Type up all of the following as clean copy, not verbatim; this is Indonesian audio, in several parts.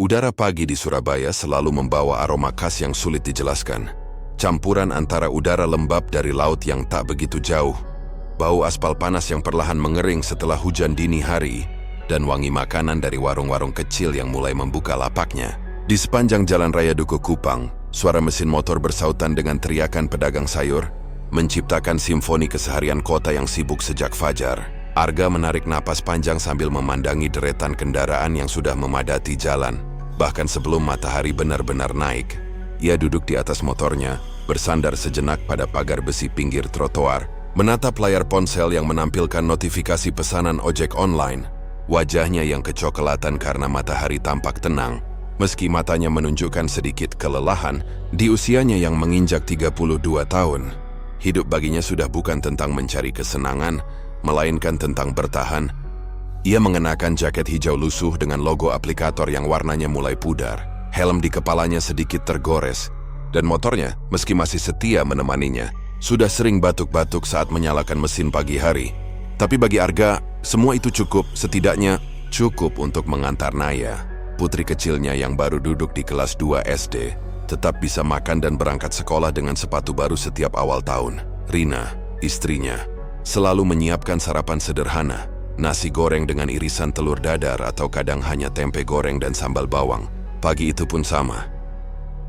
Udara pagi di Surabaya selalu membawa aroma khas yang sulit dijelaskan. Campuran antara udara lembab dari laut yang tak begitu jauh, bau aspal panas yang perlahan mengering setelah hujan dini hari, dan wangi makanan dari warung-warung kecil yang mulai membuka lapaknya. Di sepanjang jalan raya Dukuh Kupang, suara mesin motor bersautan dengan teriakan pedagang sayur, menciptakan simfoni keseharian kota yang sibuk sejak fajar. Arga menarik napas panjang sambil memandangi deretan kendaraan yang sudah memadati jalan. Bahkan sebelum matahari benar-benar naik, ia duduk di atas motornya, bersandar sejenak pada pagar besi pinggir trotoar, menatap layar ponsel yang menampilkan notifikasi pesanan ojek online. Wajahnya yang kecoklatan karena matahari tampak tenang, meski matanya menunjukkan sedikit kelelahan di usianya yang menginjak 32 tahun. Hidup baginya sudah bukan tentang mencari kesenangan, melainkan tentang bertahan. Ia mengenakan jaket hijau lusuh dengan logo aplikator yang warnanya mulai pudar. Helm di kepalanya sedikit tergores, dan motornya, meski masih setia menemaninya, sudah sering batuk-batuk saat menyalakan mesin pagi hari. Tapi bagi Arga, semua itu cukup, setidaknya cukup untuk mengantar Naya, putri kecilnya yang baru duduk di kelas 2 SD, tetap bisa makan dan berangkat sekolah dengan sepatu baru setiap awal tahun. Rina, istrinya, selalu menyiapkan sarapan sederhana, nasi goreng dengan irisan telur dadar atau kadang hanya tempe goreng dan sambal bawang. Pagi itu pun sama.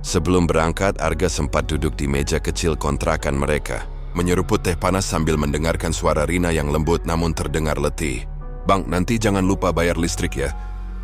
Sebelum berangkat, Arga sempat duduk di meja kecil kontrakan mereka, menyeruput teh panas sambil mendengarkan suara Rina yang lembut namun terdengar letih. "Bang, nanti jangan lupa bayar listrik ya.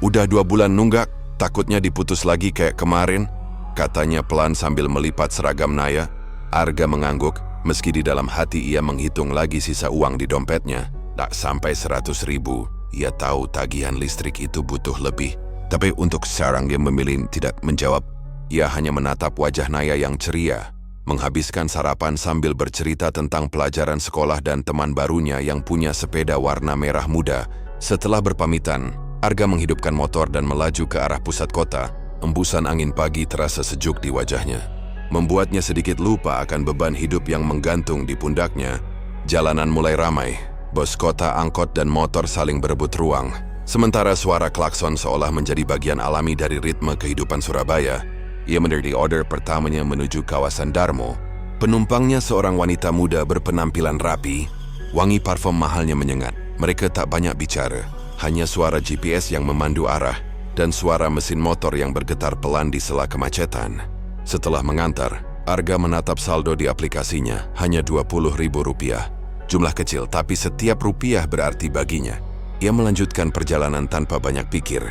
Udah 2 bulan nunggak, takutnya diputus lagi kayak kemarin," katanya pelan sambil melipat seragam Naya. Arga mengangguk, meski di dalam hati ia menghitung lagi sisa uang di dompetnya. Tak sampai 100.000, ia tahu tagihan listrik itu butuh lebih. Tapi untuk sekarang dia memilih tidak menjawab. Ia hanya menatap wajah Naya yang ceria, menghabiskan sarapan sambil bercerita tentang pelajaran sekolah dan teman barunya yang punya sepeda warna merah muda. Setelah berpamitan, Arga menghidupkan motor dan melaju ke arah pusat kota. Embusan angin pagi terasa sejuk di wajahnya, membuatnya sedikit lupa akan beban hidup yang menggantung di pundaknya. Jalanan mulai ramai. Bos kota, angkot, dan motor saling berebut ruang. Sementara suara klakson seolah menjadi bagian alami dari ritme kehidupan Surabaya. Ia menerima order pertamanya menuju kawasan Darmo. Penumpangnya seorang wanita muda berpenampilan rapi. Wangi parfum mahalnya menyengat. Mereka tak banyak bicara. Hanya suara GPS yang memandu arah dan suara mesin motor yang bergetar pelan di sela kemacetan. Setelah mengantar, Arga menatap saldo di aplikasinya, hanya Rp20.000. Jumlah kecil, tapi setiap rupiah berarti baginya. Ia melanjutkan perjalanan tanpa banyak pikir.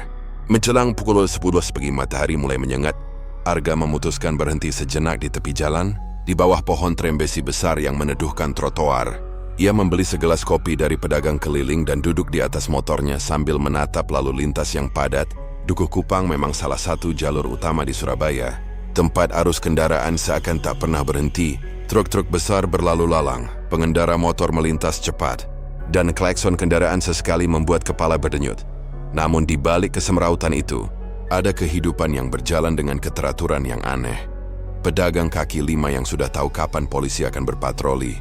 Menjelang pukul 10 pagi matahari mulai menyengat, Arga memutuskan berhenti sejenak di tepi jalan, di bawah pohon trembesi besar yang meneduhkan trotoar. Ia membeli segelas kopi dari pedagang keliling dan duduk di atas motornya sambil menatap lalu lintas yang padat. Dukuh Kupang memang salah satu jalur utama di Surabaya. Tempat arus kendaraan seakan tak pernah berhenti. Truk-truk besar berlalu lalang, pengendara motor melintas cepat, dan klakson kendaraan sesekali membuat kepala berdenyut. Namun di balik kesemrautan itu, ada kehidupan yang berjalan dengan keteraturan yang aneh. Pedagang kaki lima yang sudah tahu kapan polisi akan berpatroli,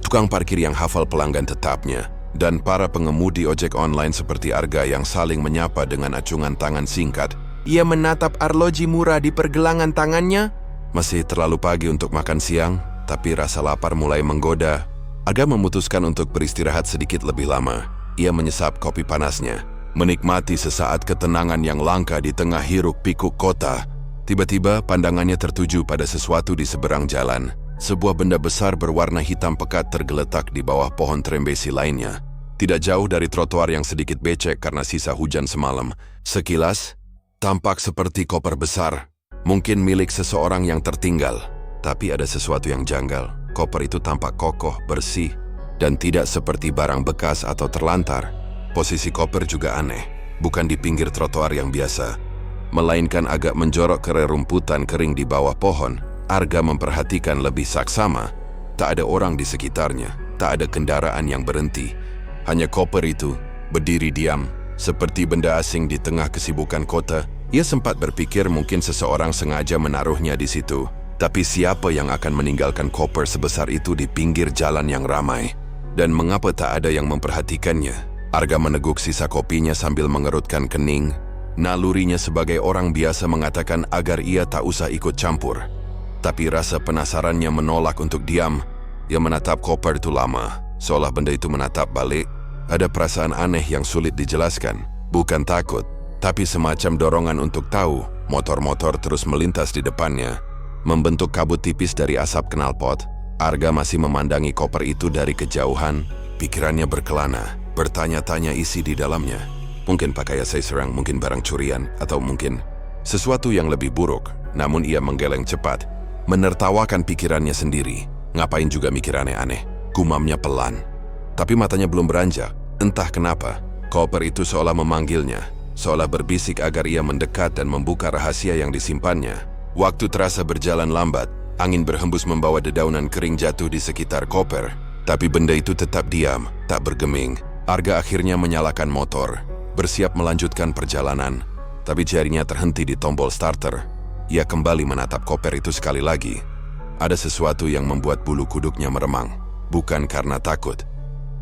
tukang parkir yang hafal pelanggan tetapnya, dan para pengemudi ojek online seperti Arga yang saling menyapa dengan acungan tangan singkat. Ia menatap arloji murah di pergelangan tangannya. Masih terlalu pagi untuk makan siang, tapi rasa lapar mulai menggoda. Arga memutuskan untuk beristirahat sedikit lebih lama. Ia menyesap kopi panasnya, menikmati sesaat ketenangan yang langka di tengah hiruk-pikuk kota. Tiba-tiba pandangannya tertuju pada sesuatu di seberang jalan. Sebuah benda besar berwarna hitam pekat tergeletak di bawah pohon trembesi lainnya. Tidak jauh dari trotoar yang sedikit becek karena sisa hujan semalam. Sekilas, tampak seperti koper besar, mungkin milik seseorang yang tertinggal. Tapi ada sesuatu yang janggal. Koper itu tampak kokoh, bersih, dan tidak seperti barang bekas atau terlantar. Posisi koper juga aneh, bukan di pinggir trotoar yang biasa, melainkan agak menjorok ke rerumputan kering di bawah pohon. Arga memperhatikan lebih saksama. Tak ada orang di sekitarnya, tak ada kendaraan yang berhenti. Hanya koper itu, berdiri diam, seperti benda asing di tengah kesibukan kota. Ia sempat berpikir mungkin seseorang sengaja menaruhnya di situ. Tapi siapa yang akan meninggalkan koper sebesar itu di pinggir jalan yang ramai? Dan mengapa tak ada yang memperhatikannya? Arga meneguk sisa kopinya sambil mengerutkan kening. Nalurinya sebagai orang biasa mengatakan agar ia tak usah ikut campur. Tapi rasa penasarannya menolak untuk diam. Ia menatap koper itu lama, seolah benda itu menatap balik. Ada perasaan aneh yang sulit dijelaskan. Bukan takut, tapi semacam dorongan untuk tahu. Motor-motor terus melintas di depannya, membentuk kabut tipis dari asap knalpot. Arga masih memandangi koper itu dari kejauhan. Pikirannya berkelana, bertanya-tanya isi di dalamnya. Mungkin pakaian seseorang, mungkin barang curian, atau mungkin sesuatu yang lebih buruk. Namun ia menggeleng cepat, menertawakan pikirannya sendiri. Ngapain juga mikir aneh-aneh, gumamnya pelan. Tapi matanya belum beranjak. Entah kenapa, koper itu seolah memanggilnya, seolah berbisik agar ia mendekat dan membuka rahasia yang disimpannya. Waktu terasa berjalan lambat, angin berhembus membawa dedaunan kering jatuh di sekitar koper. Tapi benda itu tetap diam, tak bergeming. Arga akhirnya menyalakan motor, bersiap melanjutkan perjalanan. Tapi jarinya terhenti di tombol starter. Ia kembali menatap koper itu sekali lagi. Ada sesuatu yang membuat bulu kuduknya meremang. Bukan karena takut,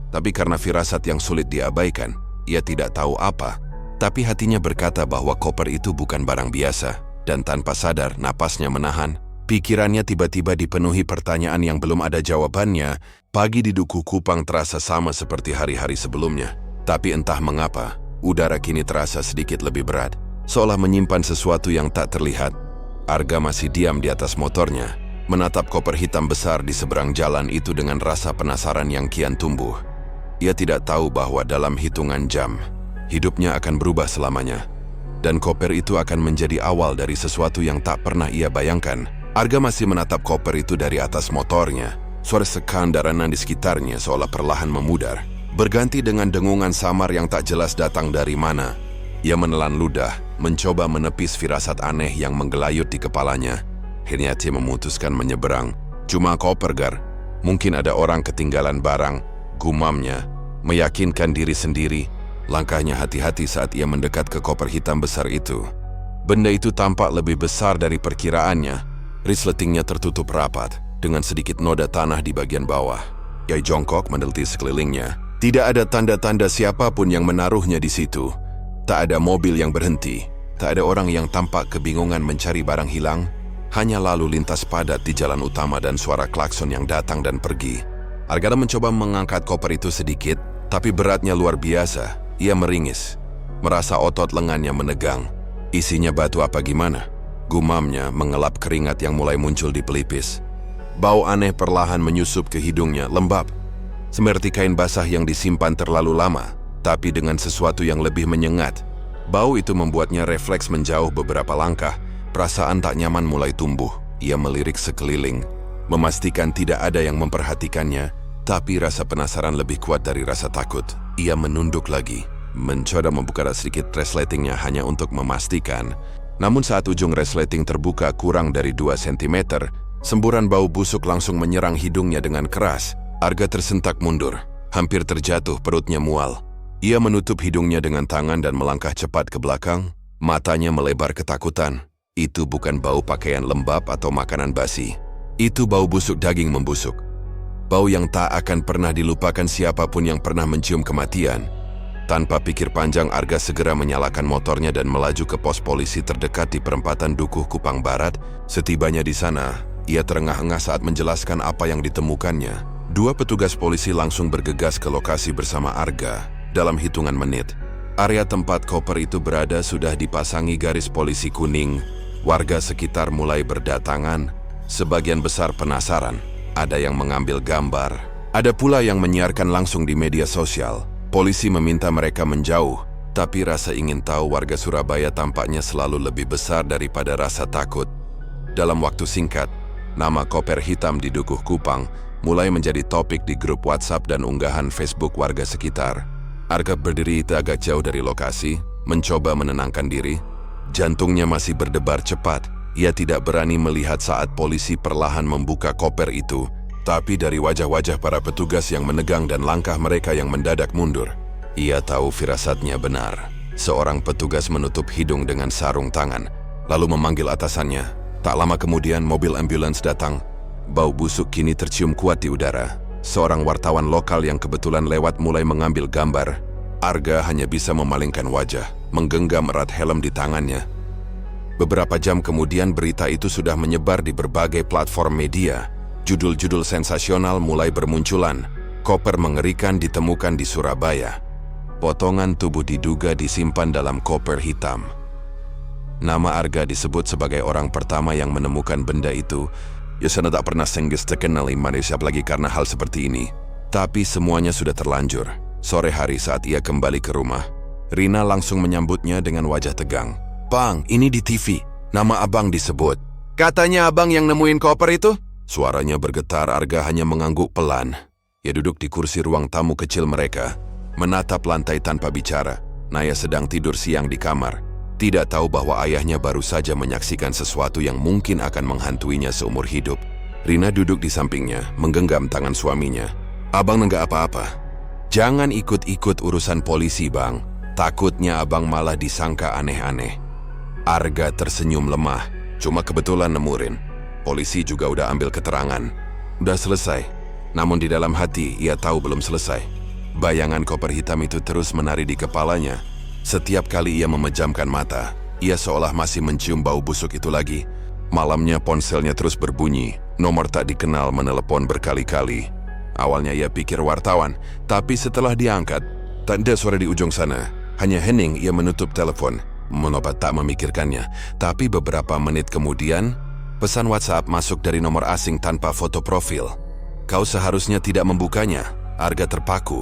tapi karena firasat yang sulit diabaikan. Ia tidak tahu apa, tapi hatinya berkata bahwa koper itu bukan barang biasa. Dan tanpa sadar, napasnya menahan. Pikirannya tiba-tiba dipenuhi pertanyaan yang belum ada jawabannya. Pagi di Dukuh Kupang terasa sama seperti hari-hari sebelumnya. Tapi entah mengapa, udara kini terasa sedikit lebih berat, seolah menyimpan sesuatu yang tak terlihat. Arga masih diam di atas motornya, menatap koper hitam besar di seberang jalan itu dengan rasa penasaran yang kian tumbuh. Ia tidak tahu bahwa dalam hitungan jam, hidupnya akan berubah selamanya. Dan koper itu akan menjadi awal dari sesuatu yang tak pernah ia bayangkan. Arga masih menatap koper itu dari atas motornya. Suara sekandaranan di sekitarnya seolah perlahan memudar, berganti dengan dengungan samar yang tak jelas datang dari mana. Ia menelan ludah, mencoba menepis firasat aneh yang menggelayut di kepalanya. Akhirnya dia memutuskan menyeberang. Cuma koper, Gar. Mungkin ada orang ketinggalan barang, gumamnya, meyakinkan diri sendiri. Langkahnya hati-hati saat ia mendekat ke koper hitam besar itu. Benda itu tampak lebih besar dari perkiraannya. Resletingnya tertutup rapat, dengan sedikit noda tanah di bagian bawah. Ia jongkok meneliti sekelilingnya. Tidak ada tanda-tanda siapapun yang menaruhnya di situ. Tak ada mobil yang berhenti. Tak ada orang yang tampak kebingungan mencari barang hilang. Hanya lalu lintas padat di jalan utama dan suara klakson yang datang dan pergi. Arga mencoba mengangkat koper itu sedikit, tapi beratnya luar biasa. Ia meringis, merasa otot lengannya menegang. Isinya batu apa gimana? Gumamnya mengelap keringat yang mulai muncul di pelipis. Bau aneh perlahan menyusup ke hidungnya, lembab, seperti kain basah yang disimpan terlalu lama, tapi dengan sesuatu yang lebih menyengat. Bau itu membuatnya refleks menjauh beberapa langkah. Perasaan tak nyaman mulai tumbuh. Ia melirik sekeliling, memastikan tidak ada yang memperhatikannya, tapi rasa penasaran lebih kuat dari rasa takut. Ia menunduk lagi, mencoba membuka sedikit resletingnya hanya untuk memastikan. Namun saat ujung resleting terbuka kurang dari 2 cm, semburan bau busuk langsung menyerang hidungnya dengan keras. Arga tersentak mundur, hampir terjatuh, perutnya mual. Ia menutup hidungnya dengan tangan dan melangkah cepat ke belakang, matanya melebar ketakutan. Itu bukan bau pakaian lembab atau makanan basi. Itu bau busuk daging membusuk. Bau yang tak akan pernah dilupakan siapapun yang pernah mencium kematian. Tanpa pikir panjang, Arga segera menyalakan motornya dan melaju ke pos polisi terdekat di perempatan Dukuh Kupang Barat. Setibanya di sana, ia terengah-engah saat menjelaskan apa yang ditemukannya. 2 petugas polisi langsung bergegas ke lokasi bersama Arga. Dalam hitungan menit, area tempat koper itu berada sudah dipasangi garis polisi kuning. Warga sekitar mulai berdatangan, sebagian besar penasaran. Ada yang mengambil gambar, ada pula yang menyiarkan langsung di media sosial. Polisi meminta mereka menjauh, tapi rasa ingin tahu warga Surabaya tampaknya selalu lebih besar daripada rasa takut. Dalam waktu singkat, nama koper hitam di Dukuh Kupang mulai menjadi topik di grup WhatsApp dan unggahan Facebook warga sekitar. Arga berdiri agak jauh dari lokasi, mencoba menenangkan diri. Jantungnya masih berdebar cepat. Ia tidak berani melihat saat polisi perlahan membuka koper itu. Tapi dari wajah-wajah para petugas yang menegang dan langkah mereka yang mendadak mundur, ia tahu firasatnya benar. Seorang petugas menutup hidung dengan sarung tangan, lalu memanggil atasannya. Tak lama kemudian mobil ambulans datang. Bau busuk kini tercium kuat di udara. Seorang wartawan lokal yang kebetulan lewat mulai mengambil gambar. Arga hanya bisa memalingkan wajah, menggenggam erat helm di tangannya. Beberapa jam kemudian berita itu sudah menyebar di berbagai platform media. Judul-judul sensasional mulai bermunculan. Koper mengerikan ditemukan di Surabaya. Potongan tubuh diduga disimpan dalam koper hitam. Nama Arga disebut sebagai orang pertama yang menemukan benda itu. Ya, saya tak pernah senggis terkenal manusia lagi karena hal seperti ini. Tapi semuanya sudah terlanjur. Sore hari saat ia kembali ke rumah, Rina langsung menyambutnya dengan wajah tegang. "Bang, ini di TV. Nama abang disebut. Katanya abang yang nemuin koper itu?" Suaranya bergetar. Arga hanya mengangguk pelan. Ia duduk di kursi ruang tamu kecil mereka, menatap lantai tanpa bicara. Naya sedang tidur siang di kamar. Tidak tahu bahwa ayahnya baru saja menyaksikan sesuatu yang mungkin akan menghantuinya seumur hidup. Rina duduk di sampingnya, menggenggam tangan suaminya. "Abang enggak apa-apa. Jangan ikut-ikut urusan polisi, Bang. Takutnya abang malah disangka aneh-aneh." Arga tersenyum lemah. "Cuma kebetulan nemuin. Polisi juga udah ambil keterangan. Udah selesai." Namun di dalam hati ia tahu belum selesai. Bayangan koper hitam itu terus menari di kepalanya. Setiap kali ia memejamkan mata, ia seolah masih mencium bau busuk itu lagi. Malamnya ponselnya terus berbunyi. Nomor tak dikenal menelepon berkali-kali. Awalnya ia pikir wartawan, tapi setelah diangkat, tak ada suara di ujung sana. Hanya hening ia menutup telepon. Mengapa tak memikirkannya. Tapi beberapa menit kemudian, pesan WhatsApp masuk dari nomor asing tanpa foto profil. "Kau seharusnya tidak membukanya." Arga terpaku.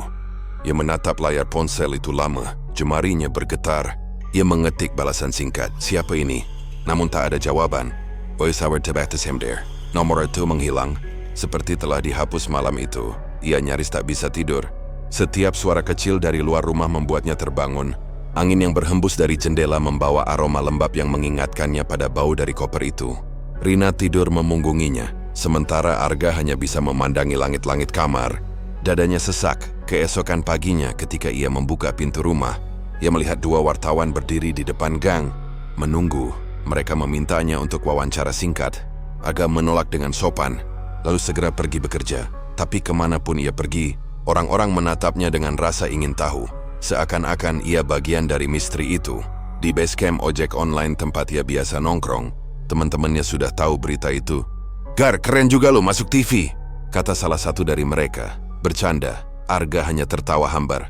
Ia menatap layar ponsel itu lama. Jemarinya bergetar. Ia mengetik balasan singkat. "Siapa ini?" Namun tak ada jawaban. Voice over terbatas there. Nomor itu menghilang. Seperti telah dihapus malam itu. Ia nyaris tak bisa tidur. Setiap suara kecil dari luar rumah membuatnya terbangun. Angin yang berhembus dari jendela membawa aroma lembab yang mengingatkannya pada bau dari koper itu. Rina tidur memunggunginya. Sementara Arga hanya bisa memandangi langit-langit kamar. Dadanya sesak. Keesokan paginya ketika ia membuka pintu rumah, ia melihat dua wartawan berdiri di depan gang, menunggu. Mereka memintanya untuk wawancara singkat. Arga menolak dengan sopan, lalu segera pergi bekerja. Tapi kemanapun ia pergi, orang-orang menatapnya dengan rasa ingin tahu. Seakan-akan ia bagian dari misteri itu. Di base camp ojek online tempat ia biasa nongkrong, teman-temannya sudah tahu berita itu. "Gar, keren juga lo masuk TV," kata salah satu dari mereka. Bercanda. Arga hanya tertawa hambar.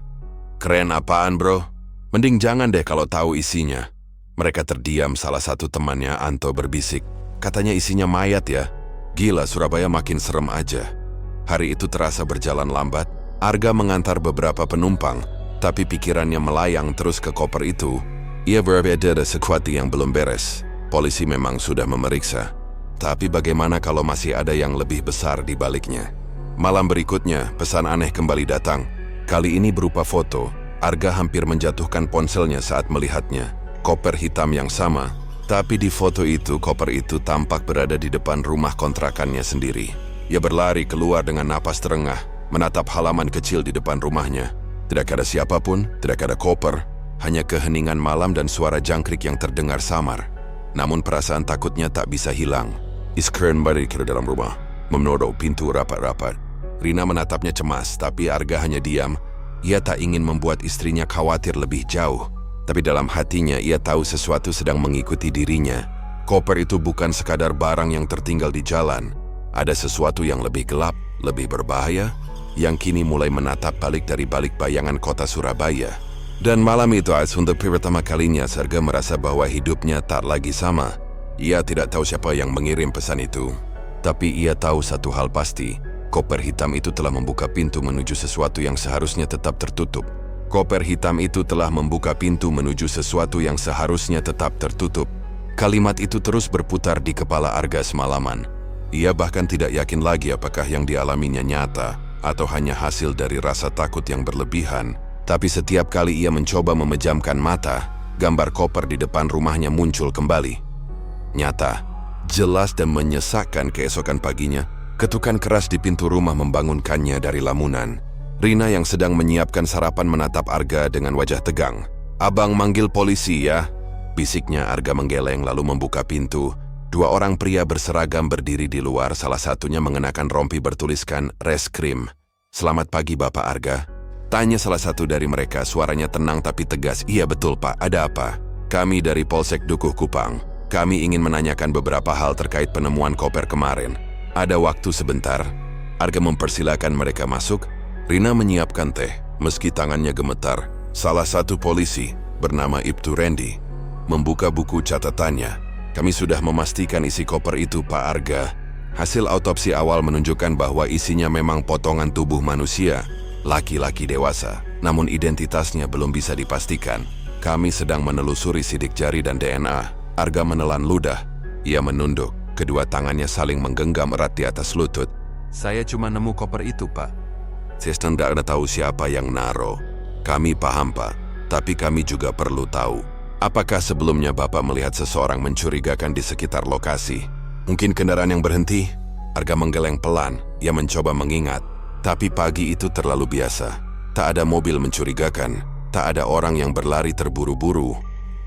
"Keren apaan, bro? Mending jangan deh kalau tahu isinya." Mereka terdiam. Salah satu temannya, Anto, berbisik. "Katanya isinya mayat ya? Gila, Surabaya makin serem aja." Hari itu terasa berjalan lambat. Arga mengantar beberapa penumpang, tapi pikirannya melayang terus ke koper itu. Ia berbeda ada sesuatu yang belum beres. Polisi memang sudah memeriksa. Tapi bagaimana kalau masih ada yang lebih besar di baliknya? Malam berikutnya, pesan aneh kembali datang. Kali ini berupa foto. Arga hampir menjatuhkan ponselnya saat melihatnya. Koper hitam yang sama, tapi di foto itu, koper itu tampak berada di depan rumah kontrakannya sendiri. Ia berlari keluar dengan napas terengah, menatap halaman kecil di depan rumahnya. Tidak ada siapapun, tidak ada koper, hanya keheningan malam dan suara jangkrik yang terdengar samar. Namun perasaan takutnya tak bisa hilang. Iskren balik ke dalam rumah, menodong pintu rapat-rapat. Rina menatapnya cemas, tapi Arga hanya diam. Ia tak ingin membuat istrinya khawatir lebih jauh. Tapi dalam hatinya ia tahu sesuatu sedang mengikuti dirinya. Koper itu bukan sekadar barang yang tertinggal di jalan. Ada sesuatu yang lebih gelap, lebih berbahaya, yang kini mulai menatap balik dari balik bayangan kota Surabaya. Dan malam itu, untuk pertama kalinya, Arga merasa bahwa hidupnya tak lagi sama. Ia tidak tahu siapa yang mengirim pesan itu. Tapi ia tahu satu hal pasti. Koper hitam itu telah membuka pintu menuju sesuatu yang seharusnya tetap tertutup. Koper hitam itu telah membuka pintu menuju sesuatu yang seharusnya tetap tertutup. Kalimat itu terus berputar di kepala Arga semalaman. Ia bahkan tidak yakin lagi apakah yang dialaminya nyata atau hanya hasil dari rasa takut yang berlebihan. Tapi setiap kali ia mencoba memejamkan mata, gambar koper di depan rumahnya muncul kembali. Nyata, jelas dan menyesakkan. Keesokan paginya, ketukan keras di pintu rumah membangunkannya dari lamunan. Rina yang sedang menyiapkan sarapan menatap Arga dengan wajah tegang. "Abang manggil polisi ya?" bisiknya. Arga menggeleng lalu membuka pintu. Dua orang pria berseragam berdiri di luar, salah satunya mengenakan rompi bertuliskan Reskrim. "Selamat pagi, Bapak Arga." Tanya salah satu dari mereka, suaranya tenang tapi tegas. Iya betul Pak, ada apa? Kami dari Polsek Dukuh Kupang. Kami ingin menanyakan beberapa hal terkait penemuan koper kemarin. Ada waktu sebentar? Arga mempersilakan mereka masuk. Rina menyiapkan teh, meski tangannya gemetar. Salah satu polisi, bernama Ibtu Randy, membuka buku catatannya. Kami sudah memastikan isi koper itu Pak Arga. Hasil autopsi awal menunjukkan bahwa isinya memang potongan tubuh manusia, laki-laki dewasa. Namun identitasnya belum bisa dipastikan. Kami sedang menelusuri sidik jari dan DNA. Arga menelan ludah. Ia menunduk. Kedua tangannya saling menggenggam erat di atas lutut. Saya cuma nemu koper itu, Pak. Saya tidak ada tahu siapa yang naro. Kami paham, Pak. Tapi kami juga perlu tahu. Apakah sebelumnya Bapak melihat seseorang mencurigakan di sekitar lokasi? Mungkin kendaraan yang berhenti? Arga menggeleng pelan. Ia mencoba mengingat. Tapi pagi itu terlalu biasa. Tak ada mobil mencurigakan. Tak ada orang yang berlari terburu-buru.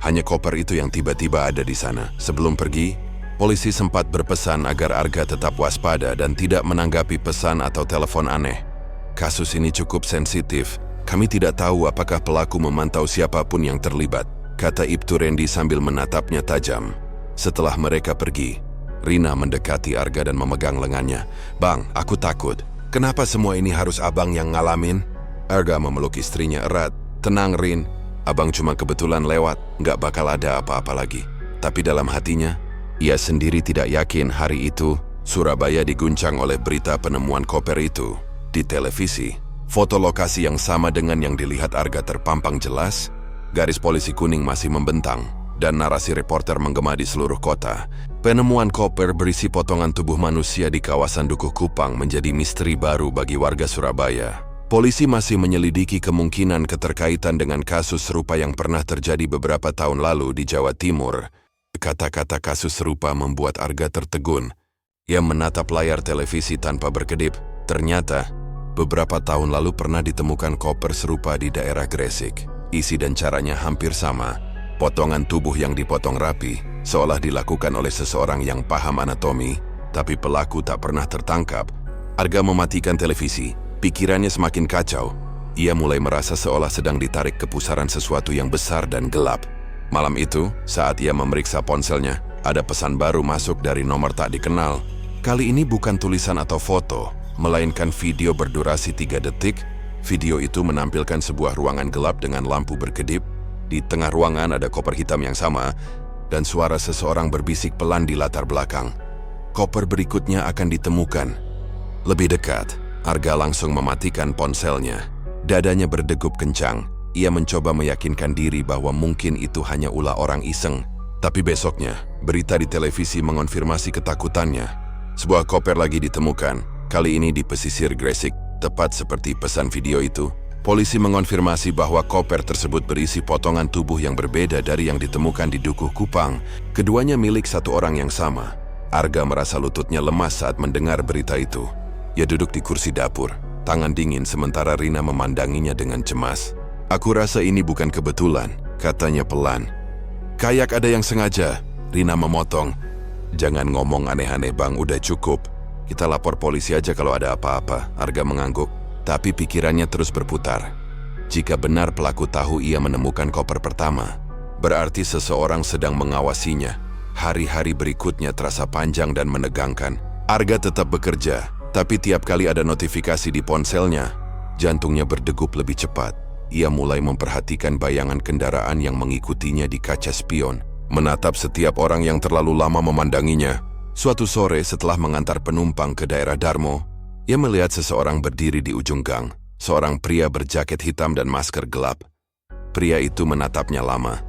Hanya koper itu yang tiba-tiba ada di sana. Sebelum pergi, polisi sempat berpesan agar Arga tetap waspada dan tidak menanggapi pesan atau telepon aneh. Kasus ini cukup sensitif. Kami tidak tahu apakah pelaku memantau siapapun yang terlibat, kata Ibtu Randy sambil menatapnya tajam. Setelah mereka pergi, Rina mendekati Arga dan memegang lengannya. Bang, aku takut. Kenapa semua ini harus abang yang ngalamin? Arga memeluk istrinya erat. Tenang, Rin. Abang cuma kebetulan lewat, nggak bakal ada apa-apa lagi. Tapi dalam hatinya, ia sendiri tidak yakin hari itu Surabaya diguncang oleh berita penemuan koper itu. Di televisi, foto lokasi yang sama dengan yang dilihat Arga terpampang jelas, garis polisi kuning masih membentang, dan narasi reporter menggema di seluruh kota. Penemuan koper berisi potongan tubuh manusia di kawasan Dukuh Kupang menjadi misteri baru bagi warga Surabaya. Polisi masih menyelidiki kemungkinan keterkaitan dengan kasus serupa yang pernah terjadi beberapa tahun lalu di Jawa Timur. Kata-kata kasus serupa membuat Arga tertegun. Ia menatap layar televisi tanpa berkedip. Ternyata, beberapa tahun lalu pernah ditemukan koper serupa di daerah Gresik. Isi dan caranya hampir sama. Potongan tubuh yang dipotong rapi, seolah dilakukan oleh seseorang yang paham anatomi, tapi pelaku tak pernah tertangkap. Arga mematikan televisi. Pikirannya semakin kacau. Ia mulai merasa seolah sedang ditarik ke pusaran sesuatu yang besar dan gelap. Malam itu, saat ia memeriksa ponselnya, ada pesan baru masuk dari nomor tak dikenal. Kali ini bukan tulisan atau foto, melainkan video berdurasi 3 detik. Video itu menampilkan sebuah ruangan gelap dengan lampu berkedip. Di tengah ruangan ada koper hitam yang sama, dan suara seseorang berbisik pelan di latar belakang. Koper berikutnya akan ditemukan. Lebih dekat, Arga langsung mematikan ponselnya. Dadanya berdegup kencang. Ia mencoba meyakinkan diri bahwa mungkin itu hanya ulah orang iseng. Tapi besoknya, berita di televisi mengonfirmasi ketakutannya. Sebuah koper lagi ditemukan, kali ini di pesisir Gresik. Tepat seperti pesan video itu, polisi mengonfirmasi bahwa koper tersebut berisi potongan tubuh yang berbeda dari yang ditemukan di Dukuh Kupang. Keduanya milik satu orang yang sama. Arga merasa lututnya lemas saat mendengar berita itu. Ia duduk di kursi dapur, tangan dingin sementara Rina memandanginya dengan cemas. Aku rasa ini bukan kebetulan, katanya pelan. Kayak ada yang sengaja, Rina memotong. Jangan ngomong aneh-aneh bang, udah cukup. Kita lapor polisi aja kalau ada apa-apa, Arga mengangguk. Tapi pikirannya terus berputar. Jika benar pelaku tahu ia menemukan koper pertama, berarti seseorang sedang mengawasinya. Hari-hari berikutnya terasa panjang dan menegangkan. Arga tetap bekerja. Tapi tiap kali ada notifikasi di ponselnya, jantungnya berdegup lebih cepat. Ia mulai memperhatikan bayangan kendaraan yang mengikutinya di kaca spion, menatap setiap orang yang terlalu lama memandanginya. Suatu sore setelah mengantar penumpang ke daerah Darmo, ia melihat seseorang berdiri di ujung gang, seorang pria berjaket hitam dan masker gelap. Pria itu menatapnya lama,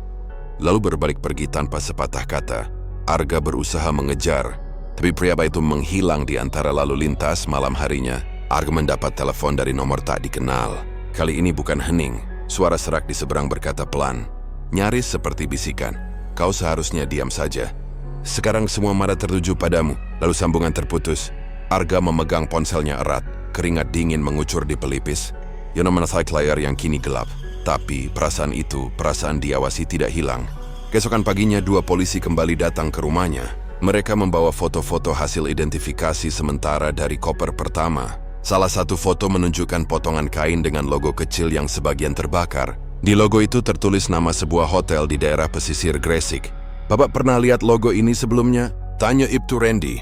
lalu berbalik pergi tanpa sepatah kata. Arga berusaha mengejar, tapi pria itu menghilang di antara lalu lintas. Malam harinya, Arga mendapat telepon dari nomor tak dikenal. Kali ini bukan hening. Suara serak di seberang berkata pelan, nyaris seperti bisikan. Kau seharusnya diam saja. Sekarang semua mata tertuju padamu. Lalu sambungan terputus. Arga memegang ponselnya erat. Keringat dingin mengucur di pelipis. Ia menatap layar yang kini gelap. Tapi perasaan itu, perasaan diawasi tidak hilang. Keesokan paginya 2 polisi kembali datang ke rumahnya. Mereka membawa foto-foto hasil identifikasi sementara dari koper pertama. Salah satu foto menunjukkan potongan kain dengan logo kecil yang sebagian terbakar. Di logo itu tertulis nama sebuah hotel di daerah pesisir Gresik. "Bapak pernah lihat logo ini sebelumnya?" tanya Ibtu Randy.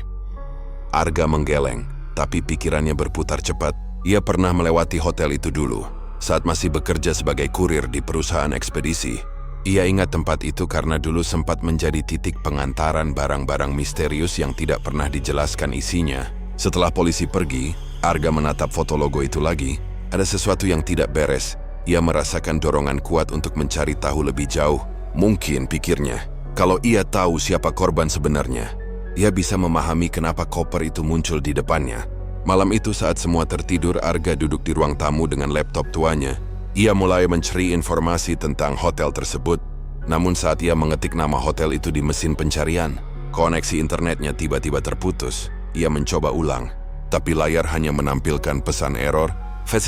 Arga menggeleng, tapi pikirannya berputar cepat. Ia pernah melewati hotel itu dulu, saat masih bekerja sebagai kurir di perusahaan ekspedisi. Ia ingat tempat itu karena dulu sempat menjadi titik pengantaran barang-barang misterius yang tidak pernah dijelaskan isinya. Setelah polisi pergi, Arga menatap foto logo itu lagi. Ada sesuatu yang tidak beres. Ia merasakan dorongan kuat untuk mencari tahu lebih jauh. Mungkin, pikirnya, kalau ia tahu siapa korban sebenarnya, ia bisa memahami kenapa koper itu muncul di depannya. Malam itu saat semua tertidur, Arga duduk di ruang tamu dengan laptop tuanya. Ia mulai mencari informasi tentang hotel tersebut. Namun saat ia mengetik nama hotel itu di mesin pencarian, koneksi internetnya tiba-tiba terputus. Ia mencoba ulang, tapi layar hanya menampilkan pesan error. Tapi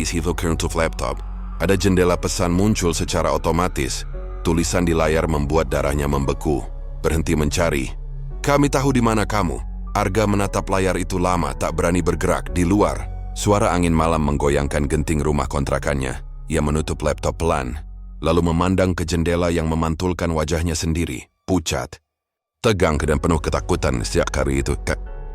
situ untuk laptop. Ada jendela pesan muncul secara otomatis. Tulisan di layar membuat darahnya membeku. Berhenti mencari. "Kami tahu di mana kamu." Arga menatap layar itu lama, tak berani bergerak. Di luar, suara angin malam menggoyangkan genting rumah kontrakannya. Ia menutup laptop pelan, lalu memandang ke jendela yang memantulkan wajahnya sendiri, pucat, tegang dan penuh ketakutan sejak kali itu.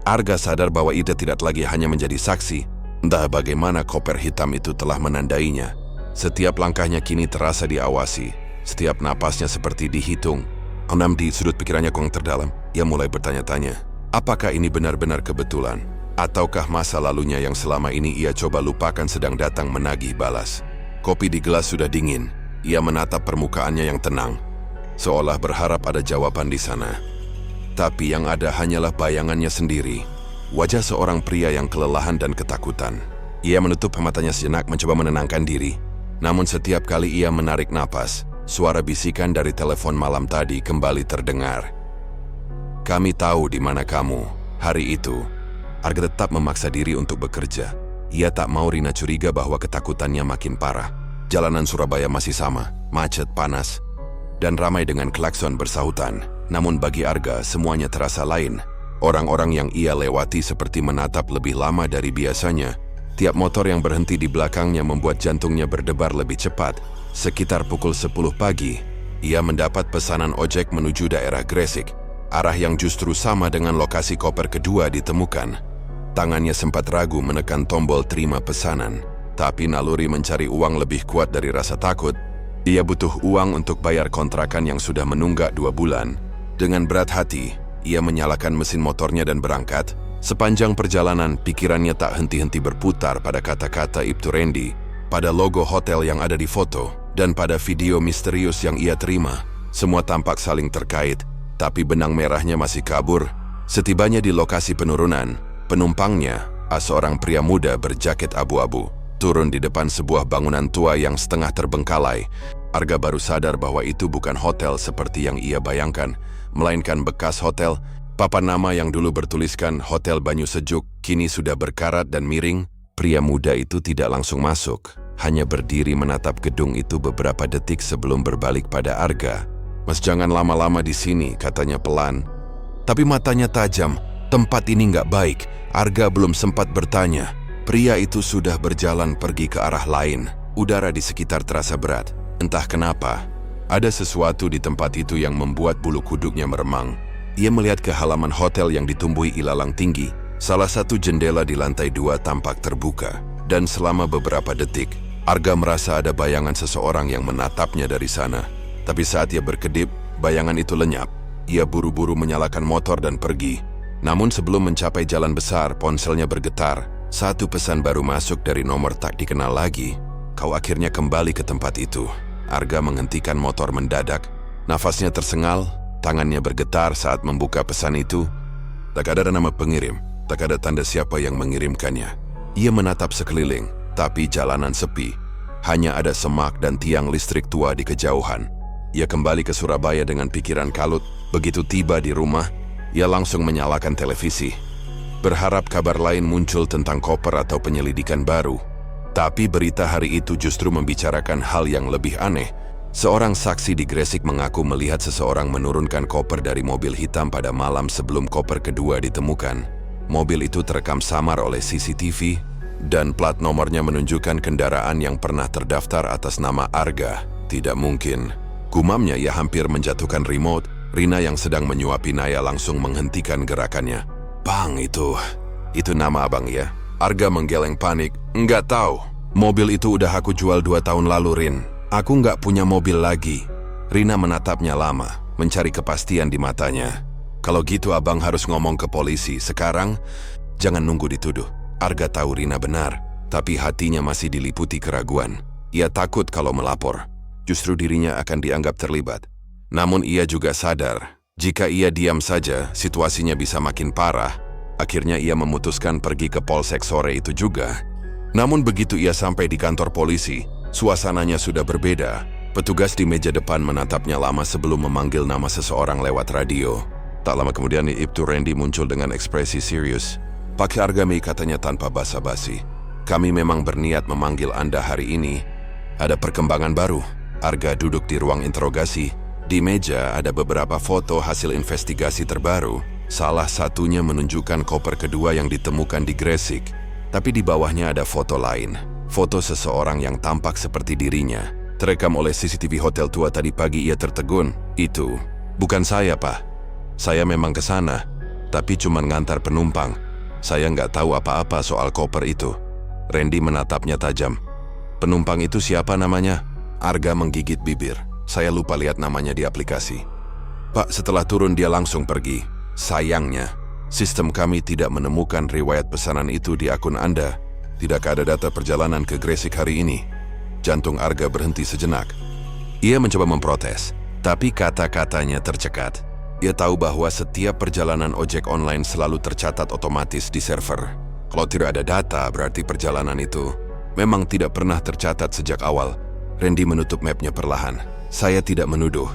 Arga sadar bahwa ia tidak lagi hanya menjadi saksi. Entah bagaimana koper hitam itu telah menandainya. Setiap langkahnya kini terasa diawasi. Setiap napasnya seperti dihitung. Di sudut pikirannya yang terdalam, ia mulai bertanya-tanya, apakah ini benar-benar kebetulan? Ataukah masa lalunya yang selama ini ia coba lupakan sedang datang menagih balas? Kopi di gelas sudah dingin. Ia menatap permukaannya yang tenang, seolah berharap ada jawaban di sana. Tapi yang ada hanyalah bayangannya sendiri. Wajah seorang pria yang kelelahan dan ketakutan. Ia menutup matanya sejenak mencoba menenangkan diri. Namun setiap kali ia menarik napas, suara bisikan dari telepon malam tadi kembali terdengar. "Kami tahu di mana kamu." Hari itu, Arga tetap memaksa diri untuk bekerja. Ia tak mau Rina curiga bahwa ketakutannya makin parah. Jalanan Surabaya masih sama, macet, panas, dan ramai dengan klakson bersahutan. Namun bagi Arga, semuanya terasa lain. Orang-orang yang ia lewati seperti menatap lebih lama dari biasanya. Tiap motor yang berhenti di belakangnya membuat jantungnya berdebar lebih cepat. Sekitar pukul 10 pagi, ia mendapat pesanan ojek menuju daerah Gresik, arah yang justru sama dengan lokasi koper kedua ditemukan. Tangannya sempat ragu menekan tombol terima pesanan, tapi naluri mencari uang lebih kuat dari rasa takut. Ia butuh uang untuk bayar kontrakan yang sudah menunggak 2 bulan. Dengan berat hati, ia menyalakan mesin motornya dan berangkat. Sepanjang perjalanan, pikirannya tak henti-henti berputar pada kata-kata Ibtu Randy, pada logo hotel yang ada di foto, dan pada video misterius yang ia terima. Semua tampak saling terkait, tapi benang merahnya masih kabur. Setibanya di lokasi penurunan, penumpangnya, seorang pria muda berjaket abu-abu, turun di depan sebuah bangunan tua yang setengah terbengkalai. Arga baru sadar bahwa itu bukan hotel seperti yang ia bayangkan, melainkan bekas hotel. Papan nama yang dulu bertuliskan Hotel Banyu Sejuk kini sudah berkarat dan miring. Pria muda itu tidak langsung masuk, hanya berdiri menatap gedung itu beberapa detik sebelum berbalik pada Arga. "Mas, jangan lama-lama di sini," katanya pelan. Tapi matanya tajam. "Tempat ini nggak baik." Arga belum sempat bertanya. Pria itu sudah berjalan pergi ke arah lain. Udara di sekitar terasa berat. Entah kenapa, ada sesuatu di tempat itu yang membuat bulu kuduknya meremang. Ia melihat ke halaman hotel yang ditumbuhi ilalang tinggi. Salah satu jendela di lantai 2 tampak terbuka. Dan selama beberapa detik, Arga merasa ada bayangan seseorang yang menatapnya dari sana. Tapi saat ia berkedip, bayangan itu lenyap. Ia buru-buru menyalakan motor dan pergi. Namun sebelum mencapai jalan besar, ponselnya bergetar. Satu pesan baru masuk dari nomor tak dikenal lagi. "Kau akhirnya kembali ke tempat itu." Arga menghentikan motor mendadak. Nafasnya tersengal. Tangannya bergetar saat membuka pesan itu. Tak ada nama pengirim, tak ada tanda siapa yang mengirimkannya. Ia menatap sekeliling, tapi jalanan sepi. Hanya ada semak dan tiang listrik tua di kejauhan. Ia kembali ke Surabaya dengan pikiran kalut. Begitu tiba di rumah, ia langsung menyalakan televisi, berharap kabar lain muncul tentang koper atau penyelidikan baru. Tapi berita hari itu justru membicarakan hal yang lebih aneh. Seorang saksi di Gresik mengaku melihat seseorang menurunkan koper dari mobil hitam pada malam sebelum koper kedua ditemukan. Mobil itu terekam samar oleh CCTV dan plat nomornya menunjukkan kendaraan yang pernah terdaftar atas nama Arga. Tidak mungkin. Gumamnya ia hampir menjatuhkan remote. Rina yang sedang menyuapi Naya langsung menghentikan gerakannya. Bang, itu nama abang ya? Arga menggeleng panik. Enggak tahu. Mobil itu udah aku jual 2 tahun lalu, Rin. Aku nggak punya mobil lagi. Rina menatapnya lama, mencari kepastian di matanya. Kalau gitu abang harus ngomong ke polisi. Sekarang, jangan nunggu dituduh. Arga tahu Rina benar, tapi hatinya masih diliputi keraguan. Ia takut kalau melapor, justru dirinya akan dianggap terlibat. Namun ia juga sadar, jika ia diam saja, situasinya bisa makin parah. Akhirnya ia memutuskan pergi ke Polsek sore itu juga. Namun begitu ia sampai di kantor polisi, suasananya sudah berbeda. Petugas di meja depan menatapnya lama sebelum memanggil nama seseorang lewat radio. Tak lama kemudian Ibtu Randy muncul dengan ekspresi serius. Pak Argami, katanya tanpa basa-basi. Kami memang berniat memanggil Anda hari ini. Ada perkembangan baru. Arga duduk di ruang interogasi. Di meja ada beberapa foto hasil investigasi terbaru. Salah satunya menunjukkan koper kedua yang ditemukan di Gresik. Tapi di bawahnya ada foto lain. Foto seseorang yang tampak seperti dirinya. Terekam oleh CCTV hotel tua tadi pagi. Ia tertegun. Itu bukan saya, Pak. Saya memang ke sana, tapi cuma ngantar penumpang. Saya nggak tahu apa-apa soal koper itu. Randy menatapnya tajam. Penumpang itu siapa namanya? Arga menggigit bibir. Saya lupa lihat namanya di aplikasi. Pak, setelah turun dia langsung pergi. Sayangnya, sistem kami tidak menemukan riwayat pesanan itu di akun Anda. Tidak ada data perjalanan ke Gresik hari ini. Jantung Arga berhenti sejenak. Ia mencoba memprotes, tapi kata-katanya tercekat. Ia tahu bahwa setiap perjalanan ojek online selalu tercatat otomatis di server. Kalau tidak ada data, berarti perjalanan itu memang tidak pernah tercatat sejak awal. Randy menutup mapnya perlahan. Saya tidak menuduh.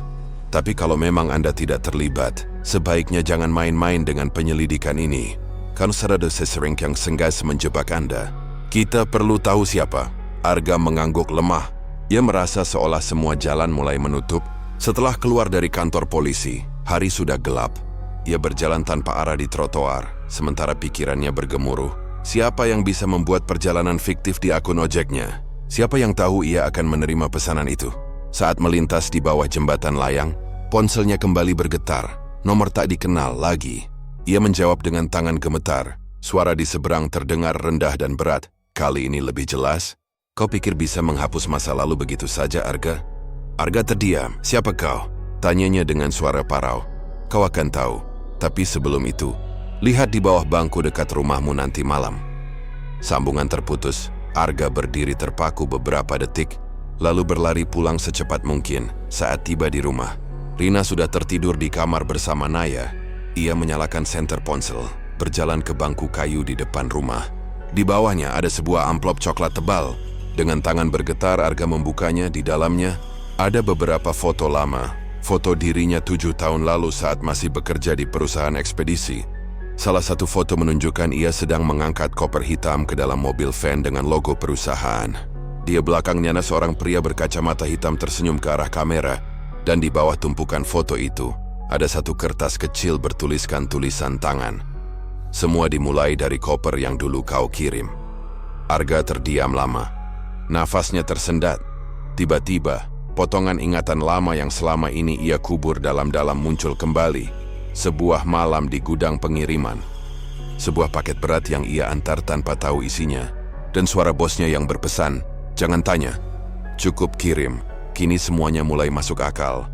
Tapi kalau memang Anda tidak terlibat, sebaiknya jangan main-main dengan penyelidikan ini. Karena ada seseorang yang sengaja menjebak Anda. Kita perlu tahu siapa. Arga mengangguk lemah. Ia merasa seolah semua jalan mulai menutup. Setelah keluar dari kantor polisi, hari sudah gelap. Ia berjalan tanpa arah di trotoar, sementara pikirannya bergemuruh. Siapa yang bisa membuat perjalanan fiktif di akun ojeknya? Siapa yang tahu ia akan menerima pesanan itu? Saat melintas di bawah jembatan layang, ponselnya kembali bergetar. Nomor tak dikenal lagi. Ia menjawab dengan tangan gemetar. Suara di seberang terdengar rendah dan berat. Kali ini lebih jelas. Kau pikir bisa menghapus masa lalu begitu saja, Arga? Arga terdiam. Siapa kau? Tanyanya dengan suara parau. Kau akan tahu. Tapi sebelum itu, lihat di bawah bangku dekat rumahmu nanti malam. Sambungan terputus. Arga berdiri terpaku beberapa detik, lalu berlari pulang secepat mungkin. Saat tiba di rumah, Rina sudah tertidur di kamar bersama Naya. Ia menyalakan senter ponsel, berjalan ke bangku kayu di depan rumah. Di bawahnya ada sebuah amplop coklat tebal. Dengan tangan bergetar, Arga membukanya. Di dalamnya ada beberapa foto lama. Foto dirinya 7 tahun lalu saat masih bekerja di perusahaan ekspedisi. Salah satu foto menunjukkan ia sedang mengangkat koper hitam ke dalam mobil van dengan logo perusahaan. Di belakangnya ada seorang pria berkacamata hitam tersenyum ke arah kamera. Dan di bawah tumpukan foto itu, ada satu kertas kecil bertuliskan tulisan tangan. Semua dimulai dari koper yang dulu kau kirim. Arga terdiam lama. Nafasnya tersendat. Tiba-tiba, potongan ingatan lama yang selama ini ia kubur dalam-dalam muncul kembali. Sebuah malam di gudang pengiriman. Sebuah paket berat yang ia antar tanpa tahu isinya. Dan suara bosnya yang berpesan, jangan tanya, cukup kirim. Kini semuanya mulai masuk akal.